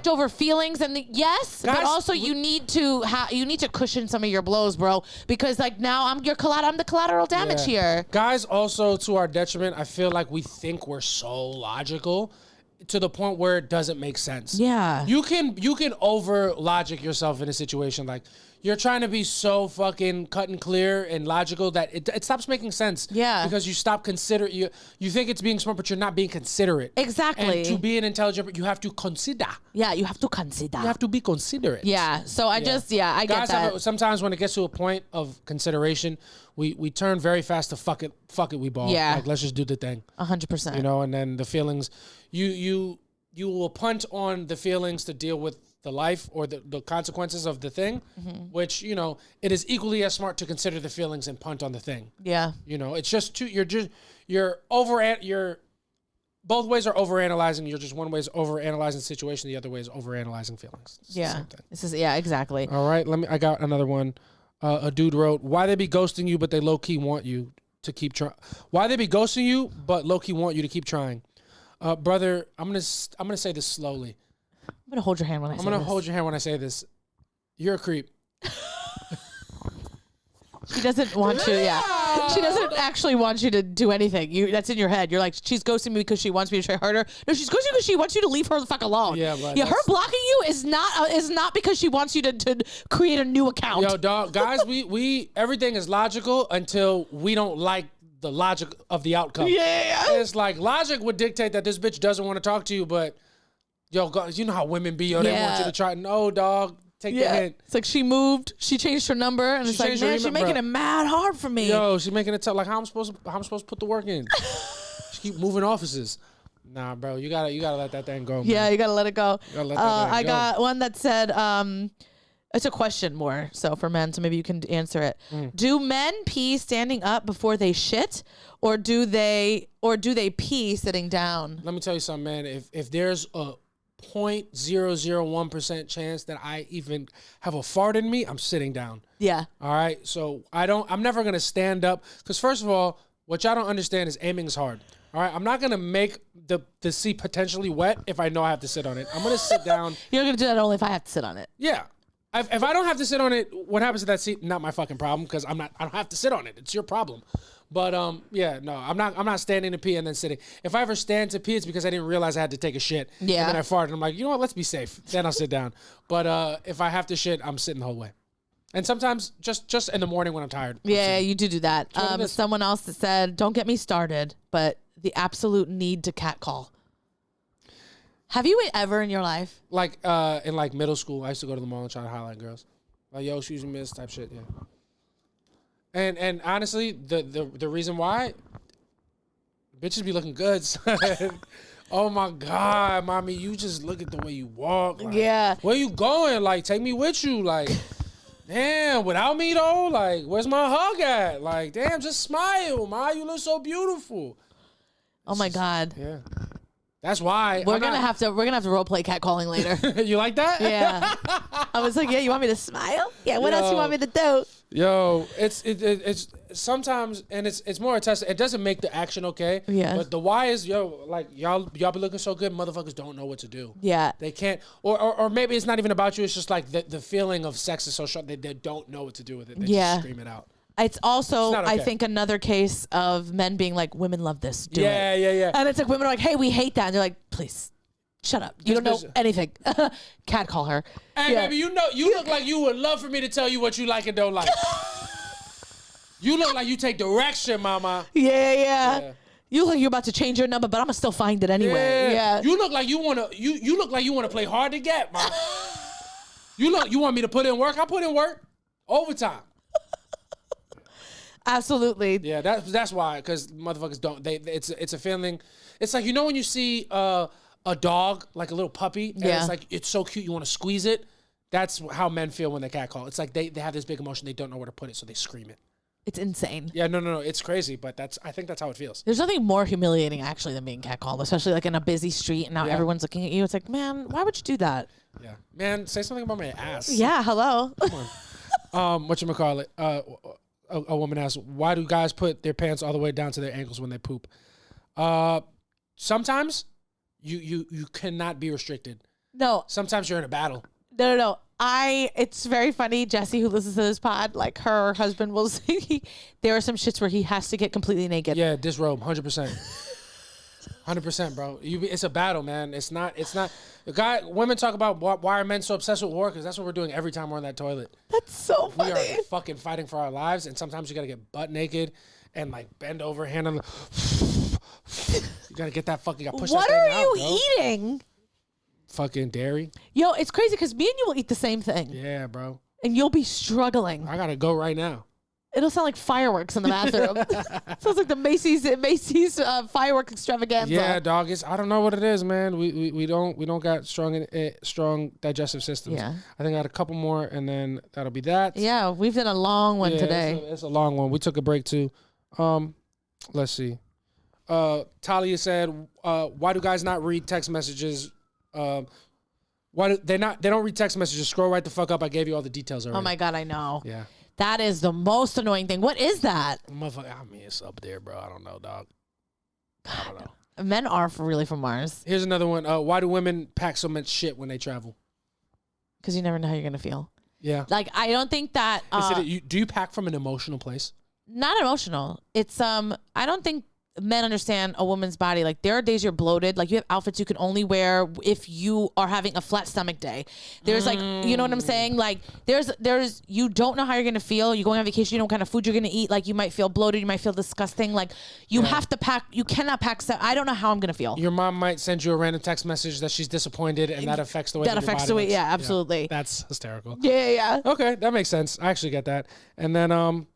over feelings. And Guys, but also you need to cushion some of your blows, bro, because like now I'm the collateral damage here. Guys, also to our detriment, I feel like we think we're so logical to the point where it doesn't make sense. Yeah. You can over logic yourself in a situation. Like you're trying to be so fucking cut and clear and logical that it stops making sense. Yeah. Because you stop you think it's being smart, but you're not being considerate. Exactly. And to be an intelligent, you have to consider. Yeah, you have to consider. You have to be considerate. Yeah. So I get that. Sometimes when it gets to a point of consideration, we turn very fast to fuck it, we ball. Yeah. Like let's just do the thing. 100%. You know, and then the feelings, you will punt on the feelings to deal with the life or the consequences of the thing, which, you know, it is equally as smart to consider the feelings and punt on the thing. Yeah. You know, it's just you're both ways are overanalyzing. You're just one way is overanalyzing the situation. The other way is overanalyzing feelings. It's the same thing. Exactly. All right. I got another one. A dude wrote, why they be ghosting you, but they low key want you to keep trying. Why they be ghosting you, but low key want you to keep trying. Brother, I'm gonna say this slowly. I'm gonna hold your hand when I say this. I'm gonna hold your hand when I say this. You're a creep. She doesn't want you. Yeah, she doesn't actually want you to do anything. That's in your head. You're like, she's ghosting me because she wants me to try harder. No, she's ghosting because she wants you to leave her the fuck alone. Yeah, but her blocking you is not because she wants you to create a new account. Yo, dog, guys, we everything is logical until we don't like the logic of the outcome. Yeah, it's like logic would dictate that this bitch doesn't want to talk to you, but yo, you know how women be. Yo, they want you to try. No, dog. Take the hint. It's like she moved, she changed her number, and it's like, man, she's making it mad hard for me. Yo, she's making it tough. Like, how I'm supposed to put the work in? She keep moving offices. Nah, bro, you gotta let that thing go. Man. Yeah, you gotta let it go. You gotta let that thing I go. got one that said, it's a question more so for men, so maybe you can answer it. Do men pee standing up before they shit, or do they pee sitting down? Let me tell you something, man. If there's a 0.001% chance that I even have a fart in me, I'm sitting down. Yeah. All right. So I'm never gonna stand up because first of all, what y'all don't understand is aiming is hard. All right. I'm not gonna make the seat potentially wet if I know I have to sit on it. I'm gonna sit down. You're gonna do that only if I have to sit on it. Yeah. If I don't have to sit on it, what happens to that seat? Not my fucking problem because I don't have to sit on it. It's your problem. But yeah, no, I'm not standing to pee and then sitting. If I ever stand to pee, it's because I didn't realize I had to take a shit. Yeah. And then I farted. I'm like, you know what? Let's be safe. Then I'll sit down. But if I have to shit, I'm sitting the whole way. And sometimes just in the morning when I'm tired. Yeah, you do that. what it is. Someone else that said, "Don't get me started," but the absolute need to catcall. Have you ever in your life? Like in like middle school, I used to go to the mall and try to highlight girls. Like, yo, excuse me, miss, type shit. Yeah. And honestly, the reason why, bitches be looking good. Son. Oh my God, mommy, you just look at the way you walk. Like, Yeah. Where you going? Like, take me with you. Like, damn, without me though, like, where's my hug at? Like, damn, just smile, ma. You look so beautiful. Oh my God. Yeah. That's why We're gonna have to role play catcalling later. You like that? Yeah. I was like, yeah, you want me to smile? Yeah. What else you want me to do? Yo, it's sometimes, and it's more a test. It doesn't make the action okay. Yeah. But the why is, yo, like y'all be looking so good, motherfuckers don't know what to do. Yeah. They can't, or maybe it's not even about you. It's just like the feeling of sex is so strong. They don't know what to do with it. They just scream it out. It's also, It's not okay. I think, another case of men being like, women love this. Do it. Yeah. And it's like women are like, hey, we hate that. And they're like, please, shut up. You don't know anything. Catcall her. Hey, Yeah. baby, you look like you would love for me to tell you what you like and don't like. You look like you take direction, mama. Yeah. You look like you're about to change your number, but I'm gonna still find it anyway. Yeah. You look like you wanna play hard to get, mama. You want me to put in work? I put in work overtime. Absolutely. Yeah, that's why, because motherfuckers don't. It's a feeling. It's like, you know when you see a dog, like a little puppy, and it's like, it's so cute, you want to squeeze it. That's how men feel when they catcall. It's like they have this big emotion, they don't know where to put it, so they scream it. It's insane. Yeah, no, it's crazy, but I think that's how it feels. There's nothing more humiliating actually than being catcalled, especially like in a busy street and now everyone's looking at you. It's like, man, why would you do that? Yeah, man, say something about my ass. Yeah, hello. Come on. Whatchamacallit? A woman asked, why do guys put their pants all the way down to their ankles when they poop? Sometimes you cannot be restricted. No. Sometimes you're in a battle. No. It's very funny. Jesse, who listens to this pod, like her husband will say, there are some shits where he has to get completely naked. Yeah, disrobe, 100%. 100%, bro. It's a battle, man. It's not. Women talk about why are men so obsessed with war, because that's what we're doing every time we're on that toilet. That's so We funny. are fucking fighting for our lives, and sometimes you gotta get butt naked and like bend over, hand on the. You gotta get that fucking. Push What that are thing you out, bro. eating? Fucking dairy. Yo, it's crazy because me and you will eat the same thing. Yeah, bro. And you'll be struggling. I gotta go right now. It'll sound like fireworks in the bathroom. Sounds like the Macy's firework extravaganza. Yeah, dog. I don't know what it is, man. We don't got strong digestive systems. Yeah. I think I got a couple more, and then that'll be that. Yeah, we've done a long one today. It's a long one. We took a break too. Let's see. Talia said, "Why do guys not read text messages? Why do they don't read text messages? Scroll right the fuck up. I gave you all the details already." Oh my God, I know. Yeah. That is the most annoying thing. What is that? Motherfucker, I mean, it's up there, bro. I don't know, dog. I don't know. Men are really from Mars Here's another one. Why do women pack so much shit when they travel? because you never know how you're gonna feel. Yeah. Like I don't think that. Do you pack from an emotional place? Not emotional. It's I don't think men understand a woman's body. Like there are days you're bloated. Like you have outfits you can only wear if you are having a flat stomach day. There's like, you know what I'm saying? Like there's you don't know how you're gonna feel. You're going on vacation. You know what kind of food you're gonna eat. Like you might feel bloated. You might feel disgusting. Like you have to pack. You cannot pack. I don't know how I'm gonna feel. Your mom might send you a random text message that she's disappointed, and that affects the way That affects the way. Yeah, absolutely. Yeah, that's hysterical. Yeah. Okay, that makes sense. I actually get that. And then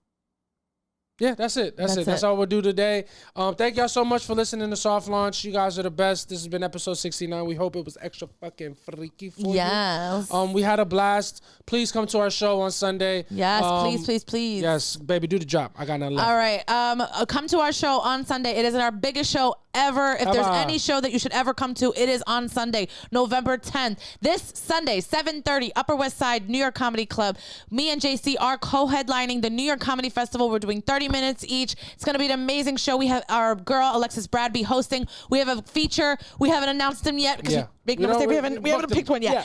Yeah, that's it. That's it. That's all we'll do today. Thank y'all so much for listening to Soft Launch. You guys are the best. This has been episode 69. We hope it was extra fucking freaky for you. Yes. We had a blast. Please come to our show on Sunday. Yes, please. Yes, baby, do the drop. I got nothing left. All right. Come to our show on Sunday. It is our biggest show ever. If there's any show that you should ever come to, it is on Sunday, November 10th. This Sunday, 7:30, Upper West Side, New York Comedy Club. Me and JC are co-headlining the New York Comedy Festival. We're doing 30 minutes each. It's going to be an amazing show. We have our girl, Alexis Bradby, hosting. We have a feature. We haven't announced him yet because make no mistake, we haven't picked one yet. Yeah.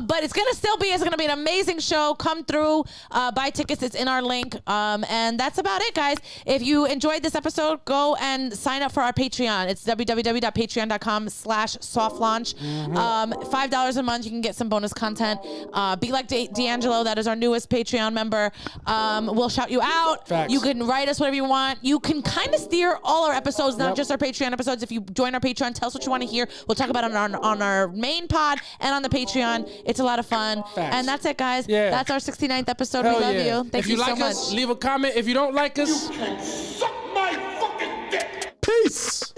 But it's going to be an amazing show. Come through, buy tickets. It's in our link. And that's about it, guys. If you enjoyed this episode, go and sign up for our Patreon. It's www.patreon.com/softlaunch. $5 a month. You can get some bonus content. Be like D'Angelo. That is our newest Patreon member. We'll shout you out. Facts. You can write us whatever you want. You can kind of steer all our episodes, not just our Patreon episodes. If you join our Patreon, tell us what you want to hear. We'll talk about it on our main pod and on the Patreon. It's a lot of fun. Facts. And that's it, guys. Yeah. That's our 69th episode. Hell we love yeah. you. Thank you so much. If you like us, leave a comment. If you don't like us, You can suck my fucking dick. peace.